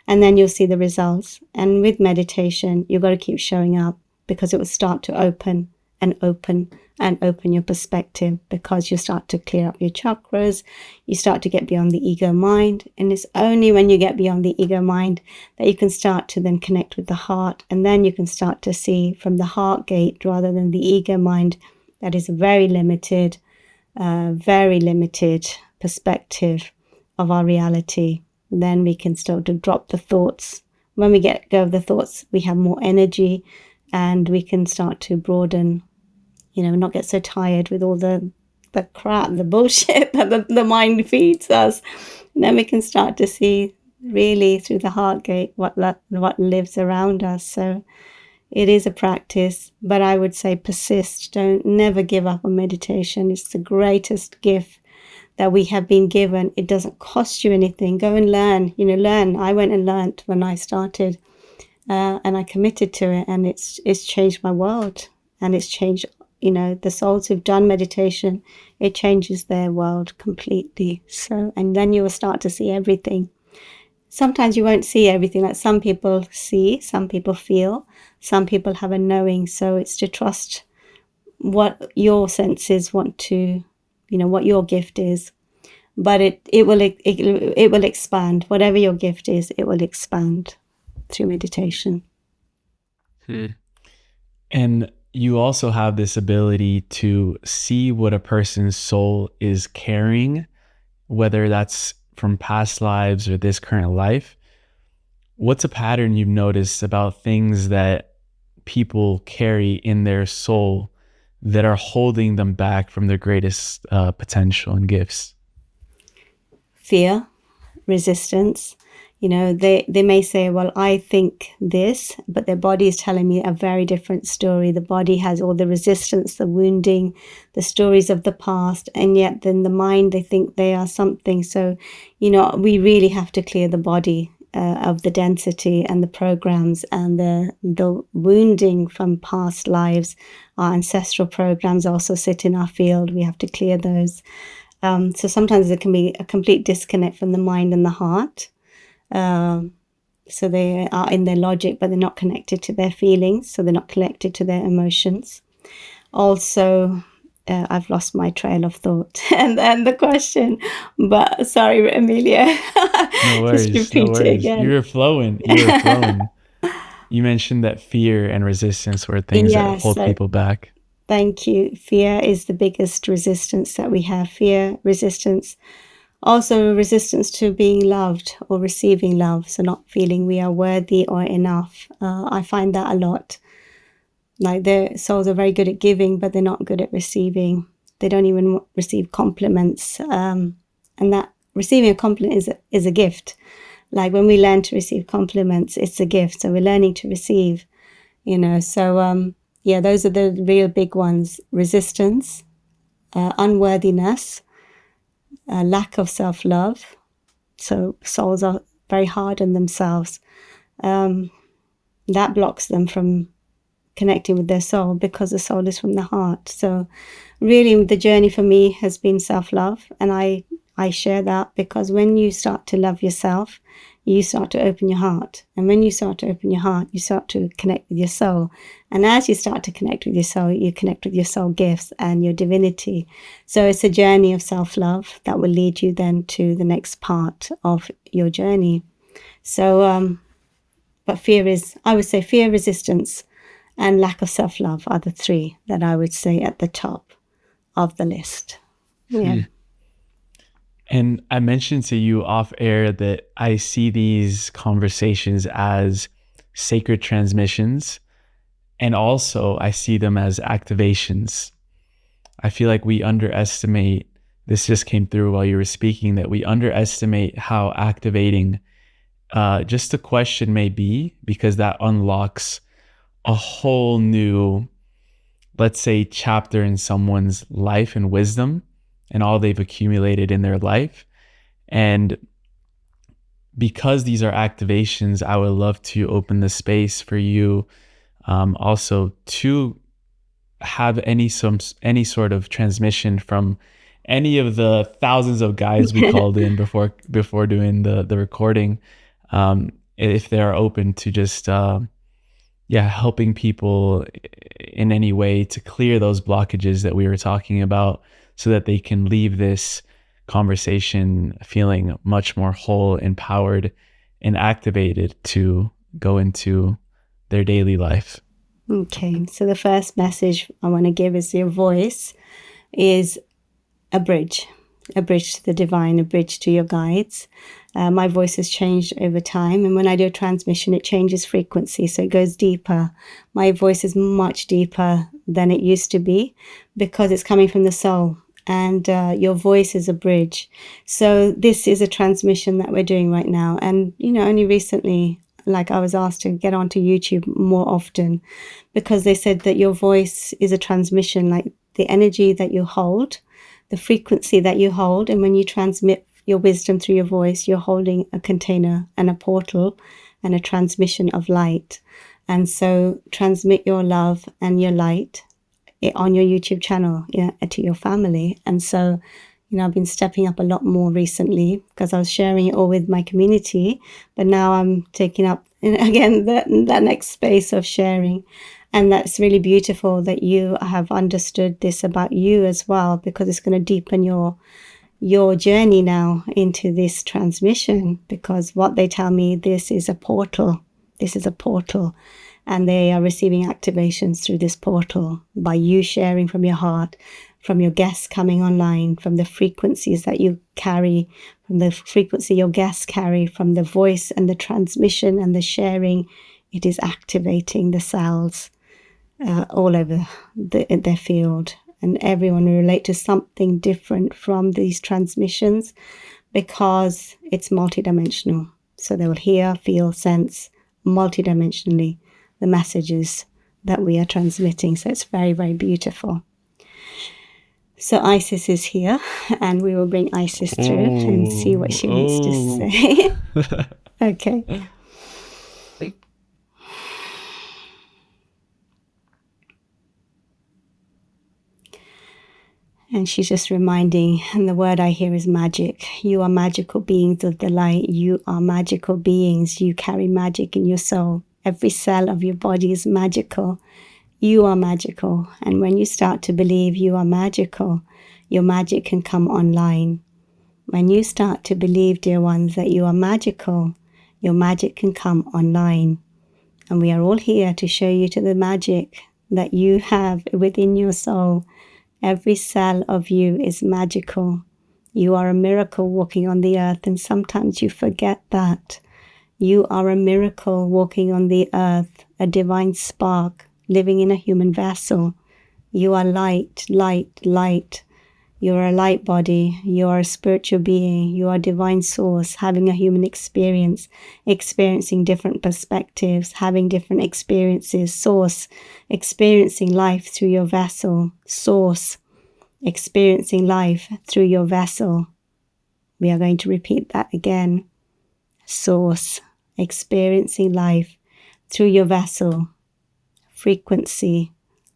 and then you'll see the results. And with meditation, you've got to keep showing up because it will start to open and open and open your perspective, because you start to clear up your chakras, you start to get beyond the ego mind. And it's only when you get beyond the ego mind that you can start to then connect with the heart, and then you can start to see from the heart gate rather than the ego mind that is a very limited perspective of our reality. Then we can start to drop the thoughts. When we get go of the thoughts, we have more energy, and we can start to broaden, not get so tired with all the crap, the bullshit that the mind feeds us. And then we can start to see really through the heart gate what lives around us. So it is a practice, but I would say persist. Never give up on meditation. It's the greatest gift that we have been given. It doesn't cost you anything. Go and learn. Learn. I went and learned when I started, and I committed to it, and it's changed my world, and it's changed. The souls who've done meditation, it changes their world completely. So, and then you will start to see everything. Sometimes you won't see everything. Like, some people see, some people feel, some people have a knowing. So it's to trust what your senses want to, what your gift is. But it will expand. Whatever your gift is, it will expand through meditation. And you also have this ability to see what a person's soul is carrying, whether that's from past lives or this current life. What's a pattern you've noticed about things that people carry in their soul that are holding them back from their greatest potential and gifts? Fear, resistance. They may say, well, I think this, but their body is telling me a very different story. The body has all the resistance, the wounding, the stories of the past, and yet then the mind, they think they are something. So, we really have to clear the body of the density and the programs and the wounding from past lives. Our ancestral programs also sit in our field. We have to clear those. So sometimes there can be a complete disconnect from the mind and the heart. So they are in their logic, but they're not connected to their feelings. So they're not connected to their emotions. Also, I've lost my trail of thought and the question, but sorry, Emilio. No worries. Just repeat it again. You were flowing. You mentioned that fear and resistance were things that hold people back. Thank you. Fear is the biggest resistance that we have. Fear, resistance. Also resistance to being loved or receiving love, so not feeling we are worthy or enough. I find that a lot. Like, their souls are very good at giving, but they're not good at receiving. They don't even receive compliments. And that receiving a compliment is a gift. Like, when we learn to receive compliments, it's a gift. So we're learning to receive, So, those are the real big ones. Resistance, unworthiness, lack of self-love. So souls are very hard on themselves. That blocks them from connecting with their soul, because the soul is from the heart. So really the journey for me has been self-love, and I share that, because when you start to love yourself, you start to open your heart. And when you start to open your heart, you start to connect with your soul. And as you start to connect with your soul, you connect with your soul gifts and your divinity. So it's a journey of self-love that will lead you then to the next part of your journey. So, but I would say fear, resistance, and lack of self-love are the three that I would say at the top of the list. Yeah. And I mentioned to you off air that I see these conversations as sacred transmissions, and also I see them as activations. I feel like we underestimate, this just came through while you were speaking, that we underestimate how activating just a question may be, because that unlocks a whole new, let's say, chapter in someone's life and wisdom and all they've accumulated in their life. And because these are activations, I would love to open the space for you also to have any sort of transmission from any of the thousands of guides we called in before doing the recording, if they are open to just helping people in any way to clear those blockages that we were talking about, so that they can leave this conversation feeling much more whole, empowered, and activated to go into their daily life. Okay, so the first message I want to give is your voice is a bridge to the divine, a bridge to your guides. My voice has changed over time, and when I do a transmission, it changes frequency, so it goes deeper. My voice is much deeper than it used to be because it's coming from the soul, and your voice is a bridge. So this is a transmission that we're doing right now, and only recently, like, I was asked to get onto YouTube more often because they said that your voice is a transmission, like the energy that you hold, the frequency that you hold. And when you transmit your wisdom through your voice, you're holding a container and a portal and a transmission of light. And so transmit your love and your light on your YouTube channel, to your family. And so, I've been stepping up a lot more recently because I was sharing it all with my community, but now I'm taking up again that next space of sharing. And that's really beautiful that you have understood this about you as well, because it's going to deepen your journey now into this transmission, because what they tell me, this is a portal, and they are receiving activations through this portal by you sharing from your heart, from your guests coming online, from the frequencies that you carry, from the frequency your guests carry, from the voice and the transmission and the sharing. It is activating the cells all over their field, and everyone will relate to something different from these transmissions because it's multidimensional. So they will hear, feel, sense multidimensionally the messages that we are transmitting. So it's very, very beautiful. So Isis is here, and we will bring Isis through and see what she wants to say. Okay. And she's just reminding, and the word I hear is magic. You are magical beings of the light. You are magical beings. You carry magic in your soul. Every cell of your body is magical. You are magical. And when you start to believe you are magical, your magic can come online. When you start to believe, dear ones, that you are magical, your magic can come online. And we are all here to show you to the magic that you have within your soul. Every cell of you is magical. You are a miracle walking on the earth, and sometimes you forget that. You are a miracle walking on the earth, a divine spark living in a human vessel. You are light, light, light. You are a light body. You are a spiritual being. You are a divine source, having a human experience, experiencing different perspectives, having different experiences. Source, experiencing life through your vessel. Source, experiencing life through your vessel. We are going to repeat that again. Source, experiencing life through your vessel. Frequency,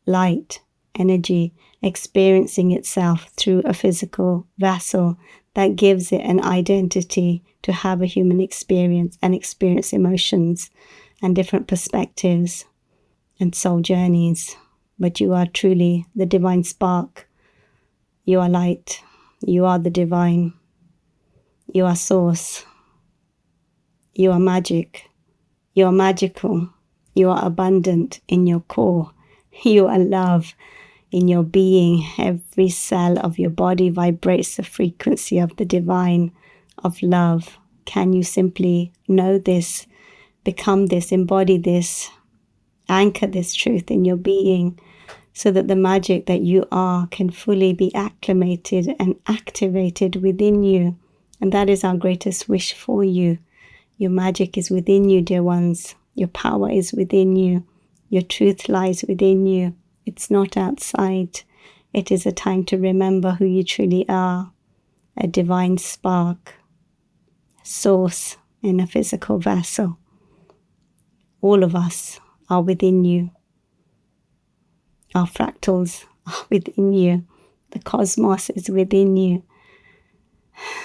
light, energy, experiencing itself through a physical vessel that gives it an identity to have a human experience and experience emotions and different perspectives and soul journeys. But you are truly the divine spark. You are light. You are the divine. You are source. You are magic. You are magical. You are abundant in your core. You are love. in your being. Every cell of your body vibrates the frequency of the divine, of love. Can you simply know this, become this, embody this, anchor this truth in your being, so that the magic that you are can fully be acclimated and activated within you? And that is our greatest wish for you. Your magic is within you, dear ones. Your power is within you. Your truth lies within you. It's not outside. It is a time to remember who you truly are. A divine spark, source in a physical vessel. All of us are within you. Our fractals are within you. The cosmos is within you.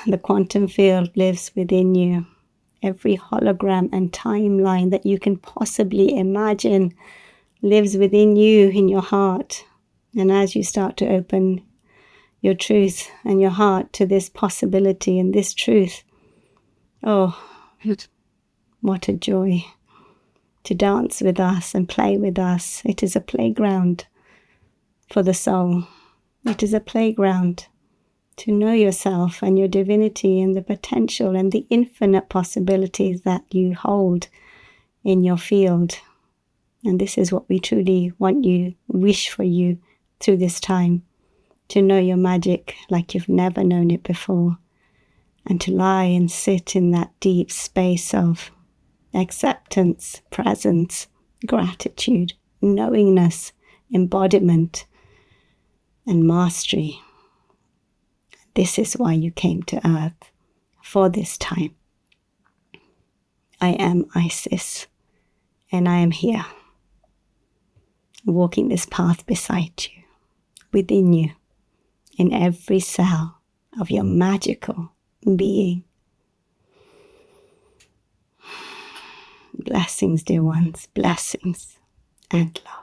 The quantum field lives within you. Every hologram and timeline that you can possibly imagine lives within you, in your heart. And as you start to open your truth and your heart to this possibility and this truth, oh, what a joy to dance with us and play with us. It is a playground for the soul. It is a playground to know yourself and your divinity and the potential and the infinite possibilities that you hold in your field. And this is what we truly want you, wish for you through this time, to know your magic like you've never known it before, and to lie and sit in that deep space of acceptance, presence, gratitude, knowingness, embodiment, and mastery. This is why you came to Earth, for this time. I am Isis, and I am here, walking this path beside you, within you, in every cell of your magical being. Blessings, dear ones, blessings and love.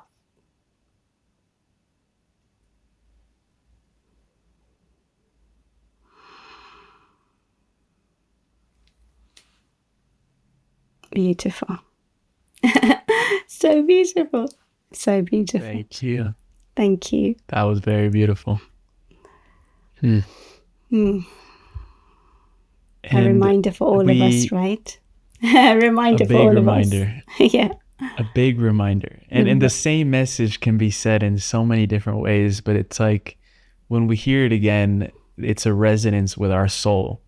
Beautiful. So beautiful. So beautiful. Thank you. Thank you. That was very beautiful. A reminder for all of us, right? A reminder for all of us. Yeah. A big reminder. And the same message can be said in so many different ways, but it's like when we hear it again, it's a resonance with our soul.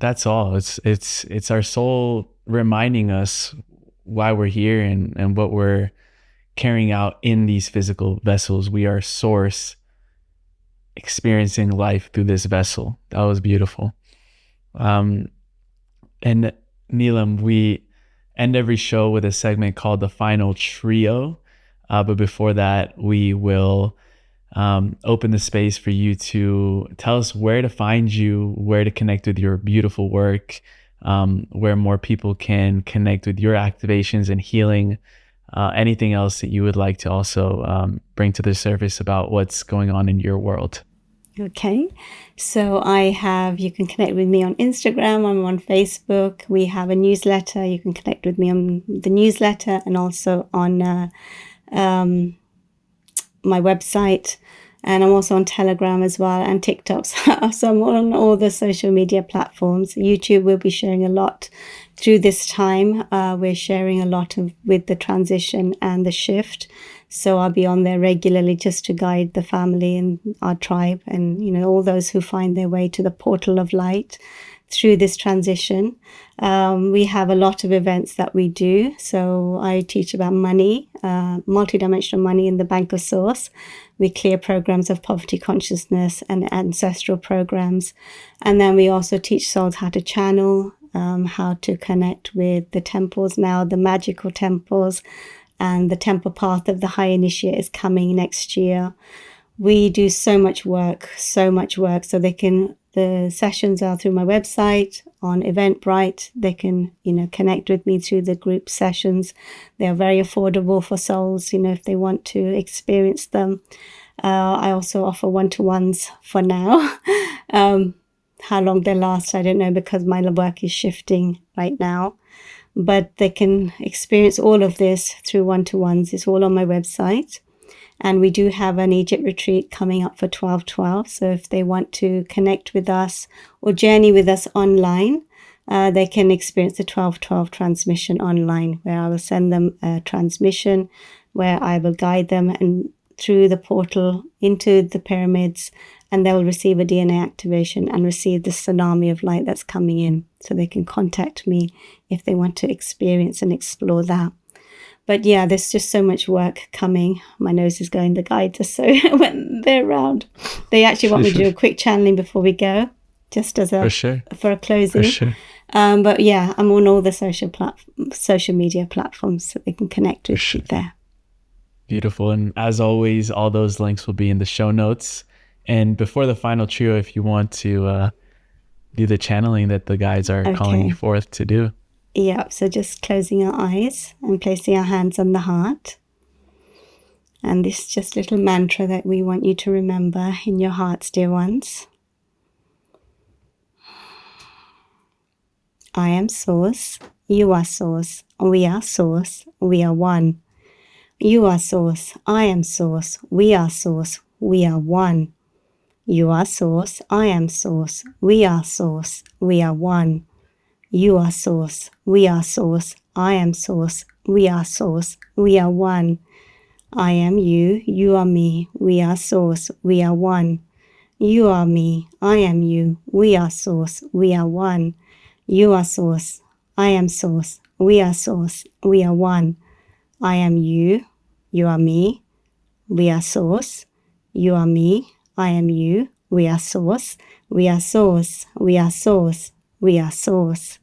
That's all. It's our soul reminding us why we're here and what we're carrying out in these physical vessels. We are source experiencing life through this vessel. That was beautiful. And Neelam, we end every show with a segment called the Final Trio. But before that, we will open the space for you to tell us where to find you, where to connect with your beautiful work, where more people can connect with your activations and healing, anything else that you would like to also bring to the surface about what's going on in your world. Okay, so you can connect with me on Instagram, I'm on Facebook, we have a newsletter, you can connect with me on the newsletter and also on my website, and I'm also on Telegram as well and TikTok, so I'm on all the social media platforms. YouTube will be sharing a lot through this time. We're sharing a lot with the transition and the shift. So I'll be on there regularly just to guide the family and our tribe and, all those who find their way to the portal of light through this transition. We have a lot of events that we do. So I teach about money, multidimensional money in the Bank of Source. We clear programs of poverty consciousness and ancestral programs. And then we also teach souls how to channel, how to connect with the temples now, the magical temples. And the temple path of the high initiate is coming next year. We do so much work. So the sessions are through my website, on Eventbrite. They can, connect with me through the group sessions. They are very affordable for souls, if they want to experience them. I also offer one-to-ones for now. How long they last, I don't know, because my work is shifting right now. But they can experience all of this through one-to-ones. It's all on my website. And we do have an Egypt retreat coming up for 12/12. So if they want to connect with us or journey with us online, they can experience the 12/12 transmission online, where I will send them a transmission where I will guide them and through the portal into the pyramids, and they will receive a DNA activation and receive the tsunami of light that's coming in. So they can contact me if they want to experience and explore that. But yeah, there's just so much work coming. My nose is going, the guides are so, when they're around. They actually want me to do a quick channeling before we go, just as a, for a closing. For sure. But yeah, I'm on all the social media platforms so they can connect with you there. Beautiful. And as always, all those links will be in the show notes. And before the final trio, if you want to do the channeling that the guides are calling you forth to do. Yeah, so just closing our eyes and placing our hands on the heart. And this just little mantra that we want you to remember in your hearts, dear ones. I am source, you are source, we are source, we are one. You are source, I am source, we are source, we are one. You are source, I am source, we are source, we are one. You are source, we are source, I am source, we are source, we are one. I am you, you are me, we are source, we are one. You are me, I am you, we are source, we are one. You are source, I am source, we are source, we are one. I am you, you are me, we are source. You are me, I am you, we are source, we are source, we are source, we are source.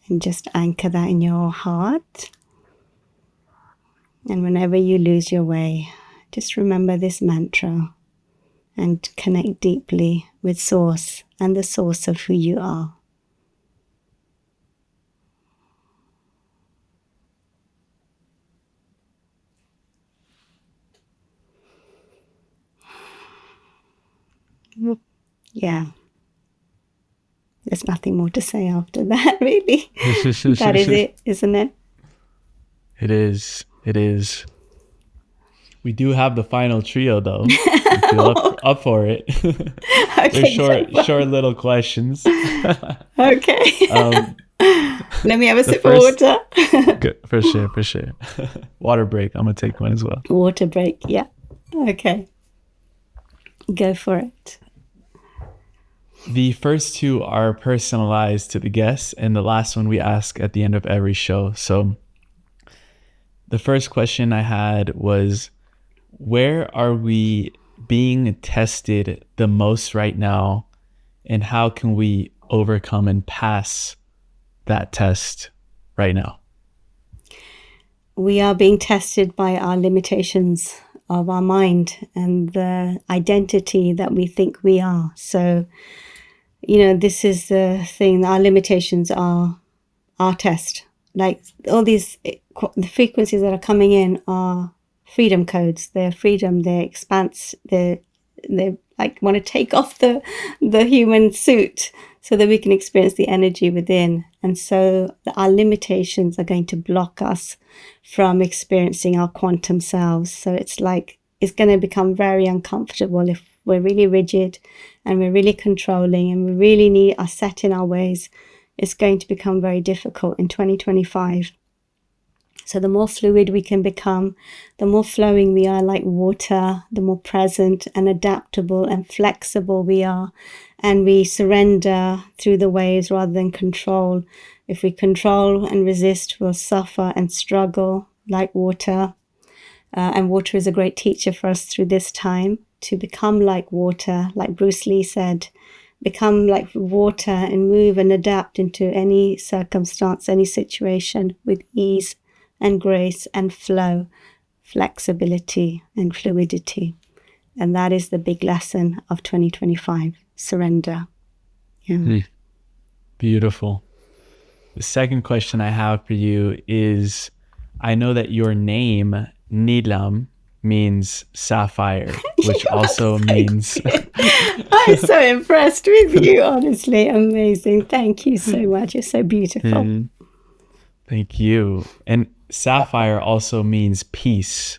And just anchor that in your heart. And whenever you lose your way, just remember this mantra and connect deeply with Source and the source of who you are. Yeah. There's nothing more to say after that, really. That is it, isn't it? It is. It is. We do have the final trio, though. If you're up for it. Okay. They're short little questions. Okay. Let me have a sip of water. Good. For sure. Water break. I'm going to take one as well. Water break, yeah. Okay. Go for it. The first two are personalized to the guests, and the last one we ask at the end of every show. So the first question I had was, where are we being tested the most right now, and how can we overcome and pass that test right now? We are being tested by our limitations of our mind and the identity that we think we are. So, this is the thing. Our limitations are our test. Like all these, the frequencies that are coming in are freedom codes. They're freedom, they're expanse, they like want to take off the human suit so that we can experience the energy within. And so our limitations are going to block us from experiencing our quantum selves. So it's going to become very uncomfortable if we're really rigid and we're really controlling and we really are set in our ways. It's going to become very difficult in 2025. So the more fluid we can become, the more flowing we are like water, the more present and adaptable and flexible we are. And we surrender through the waves rather than control. If we control and resist, we'll suffer and struggle like water. And water is a great teacher for us through this time to become like water, like Bruce Lee said. Become like water and move and adapt into any circumstance, any situation with ease and grace and flow, flexibility and fluidity. And that is the big lesson of 2025, surrender. Yeah. Beautiful. The second question I have for you is, I know that your name, Neelam, means sapphire, which also means... I'm so impressed with you, honestly. Amazing. Thank you so much. You're so beautiful. Thank you. And sapphire also means peace.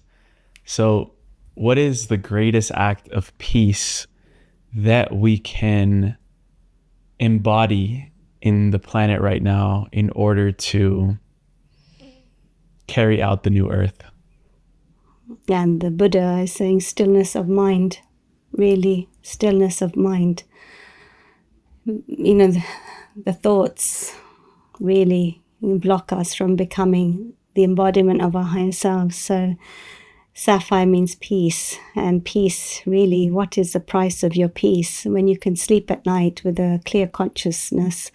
So, what is the greatest act of peace that we can embody in the planet right now in order to carry out the new earth? And the Buddha is saying stillness of mind, really, stillness of mind. You know, the thoughts really block us from becoming the embodiment of our higher selves. So sapphire means peace, and peace, really, what is the price of your peace? When you can sleep at night with a clear consciousness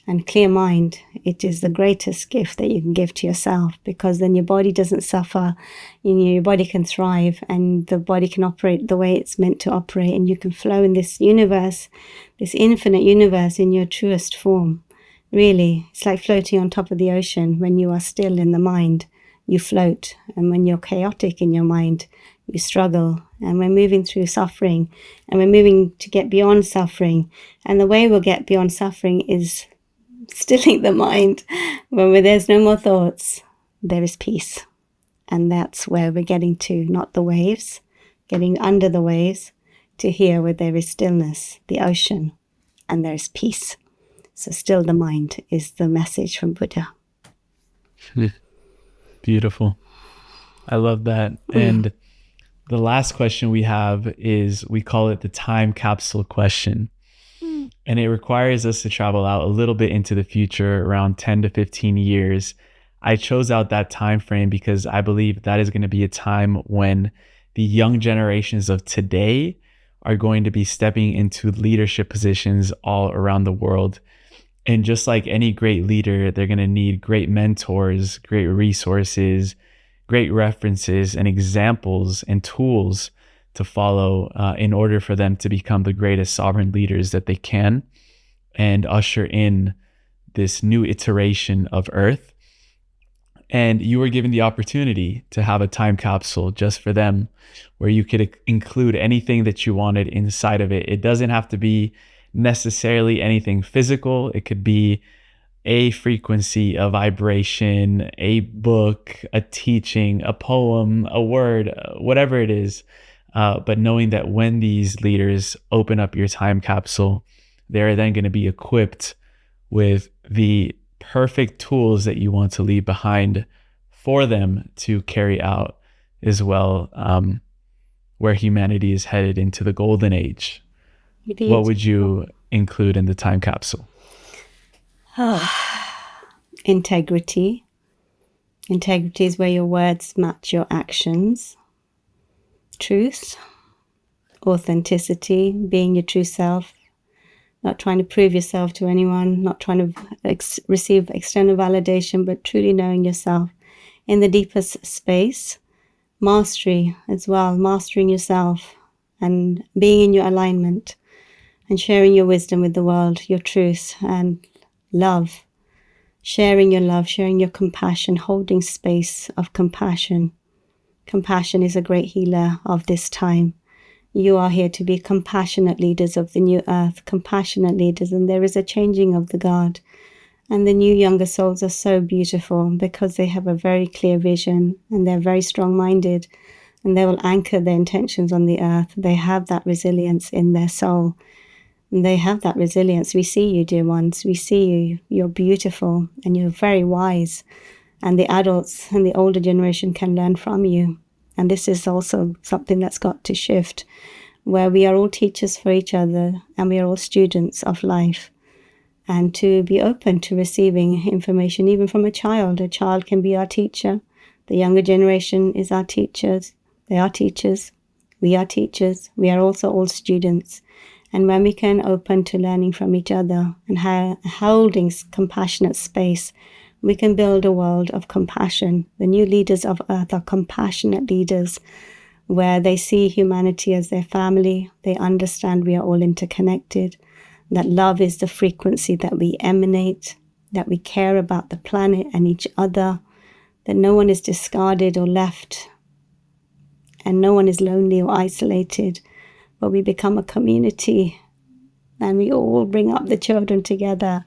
and clear mind, it is the greatest gift that you can give to yourself, because then your body doesn't suffer, your body can thrive, and the body can operate the way it's meant to operate, and you can flow in this universe, this infinite universe, in your truest form. Really, it's like floating on top of the ocean. When you are still in the mind, you float. And when you're chaotic in your mind, you struggle. And we're moving through suffering, and we're moving to get beyond suffering. And the way we'll get beyond suffering is stilling the mind. When there's no more thoughts, there is peace. And that's where we're getting to, not the waves, getting under the waves, to here where there is stillness, the ocean, and there's peace. So still the mind is the message from Buddha. Beautiful. I love that. And the last question we have is, we call it the time capsule question. And it requires us to travel out a little bit into the future, around 10 to 15 years. I chose out that time frame because I believe that is going to be a time when the young generations of today are going to be stepping into leadership positions all around the world. And just like any great leader, they're going to need great mentors, great resources, great references and examples and tools to follow in order for them to become the greatest sovereign leaders that they can and usher in this new iteration of Earth. And you were given the opportunity to have a time capsule just for them, where you could include anything that you wanted inside of it. It doesn't have to be necessarily anything physical. It could be a frequency, a vibration, a book, a teaching, a poem, a word, whatever it is. But knowing that when these leaders open up your time capsule, they're then going to be equipped with the perfect tools that you want to leave behind for them to carry out as well, where humanity is headed into the golden age. What would you include in the time capsule? Integrity. Integrity is where your words match your actions. Truth. Authenticity, being your true self. Not trying to prove yourself to anyone, not trying to receive external validation, but truly knowing yourself in the deepest space. Mastery as well, mastering yourself and being in your alignment and sharing your wisdom with the world, your truth, and love. Sharing your love, sharing your compassion, holding space of compassion. Compassion is a great healer of this time. You are here to be compassionate leaders of the new earth, compassionate leaders, and there is a changing of the guard. And the new younger souls are so beautiful because they have a very clear vision and they're very strong-minded, and they will anchor their intentions on the earth. They have that resilience in their soul. And they have that resilience. We see you, dear ones. We see you. You're beautiful and you're very wise. And the adults and the older generation can learn from you. And this is also something that's got to shift, where we are all teachers for each other and we are all students of life. And to be open to receiving information, even from a child. A child can be our teacher. The younger generation is our teachers. They are teachers. We are teachers. We are also all students. And when we can open to learning from each other and holding compassionate space, we can build a world of compassion. The new leaders of Earth are compassionate leaders, where they see humanity as their family. They understand we are all interconnected, that love is the frequency that we emanate, that we care about the planet and each other, that no one is discarded or left, and no one is lonely or isolated, but we become a community, and we all bring up the children together.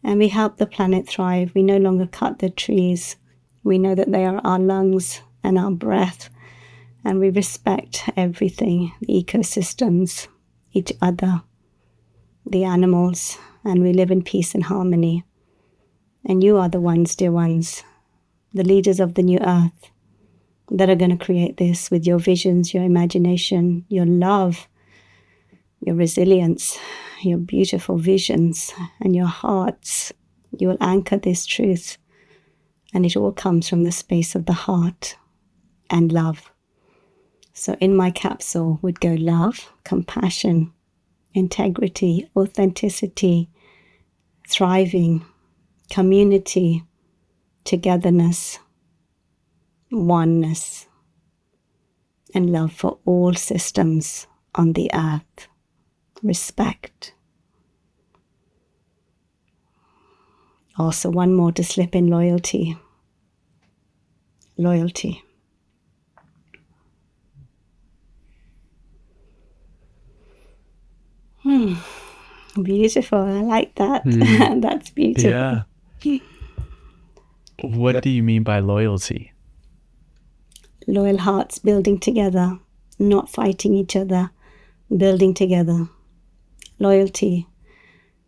And we help the planet thrive. We no longer cut the trees. We know that they are our lungs and our breath. And we respect everything, the ecosystems, each other, the animals, and we live in peace and harmony. And you are the ones, dear ones, the leaders of the new earth that are going to create this with your visions, your imagination, your love, your resilience, your beautiful visions, and your hearts. You will anchor this truth, and it all comes from the space of the heart and love. So in my capsule would go love, compassion, integrity, authenticity, thriving, community, togetherness, oneness, and love for all systems on the earth. Respect. Also, one more to slip in: loyalty. Loyalty. Beautiful. I like that. That's beautiful. Yeah. What do you mean by loyalty? Loyal hearts building together, not fighting each other, building together. Loyalty.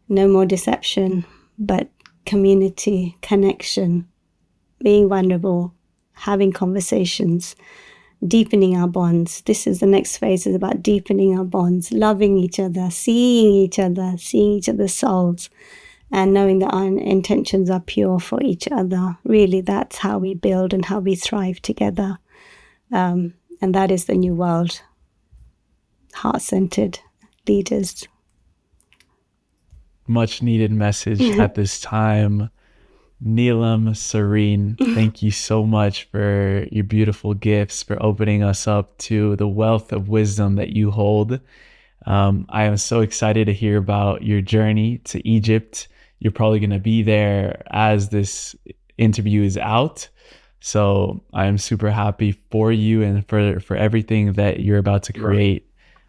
No more deception, but community, connection, being vulnerable, having conversations, deepening our bonds. This is the next phase, is about deepening our bonds, loving each other, seeing each other's souls, and knowing that our intentions are pure for each other. Really, that's how we build and how we thrive together. And that is the new world. Heart-centered leaders. Much needed message at this time. Neelam Sareen, thank you so much for your beautiful gifts, for opening us up to the wealth of wisdom that you hold. I am so excited to hear about your journey to Egypt. You're probably going to be there as this interview is out. So I am super happy for you and for everything that you're about to create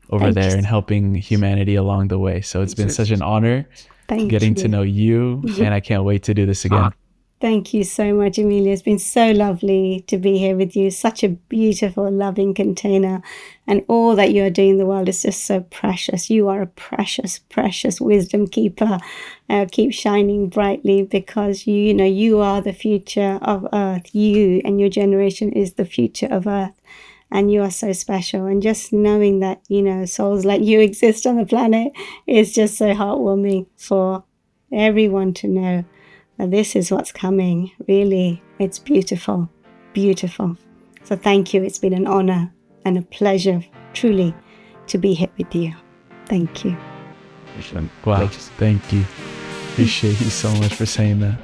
over Thank there you. and helping humanity along the way. So it's been such an honor getting to know you, and I can't wait to do this again. Thank you so much, Emilio. It's been so lovely to be here with you. Such a beautiful, loving container. And all that you are doing in the world is just so precious. You are a precious, precious wisdom keeper. Keep shining brightly, because you are the future of Earth. You and your generation is the future of Earth. And you are so special. And just knowing that, souls like you exist on the planet is just so heartwarming for everyone to know. This is what's coming. Really, it's beautiful, beautiful. So thank you. It's been an honor and a pleasure, truly, to be here with you. Thank you. Wow, thank you. Appreciate you so much for saying that.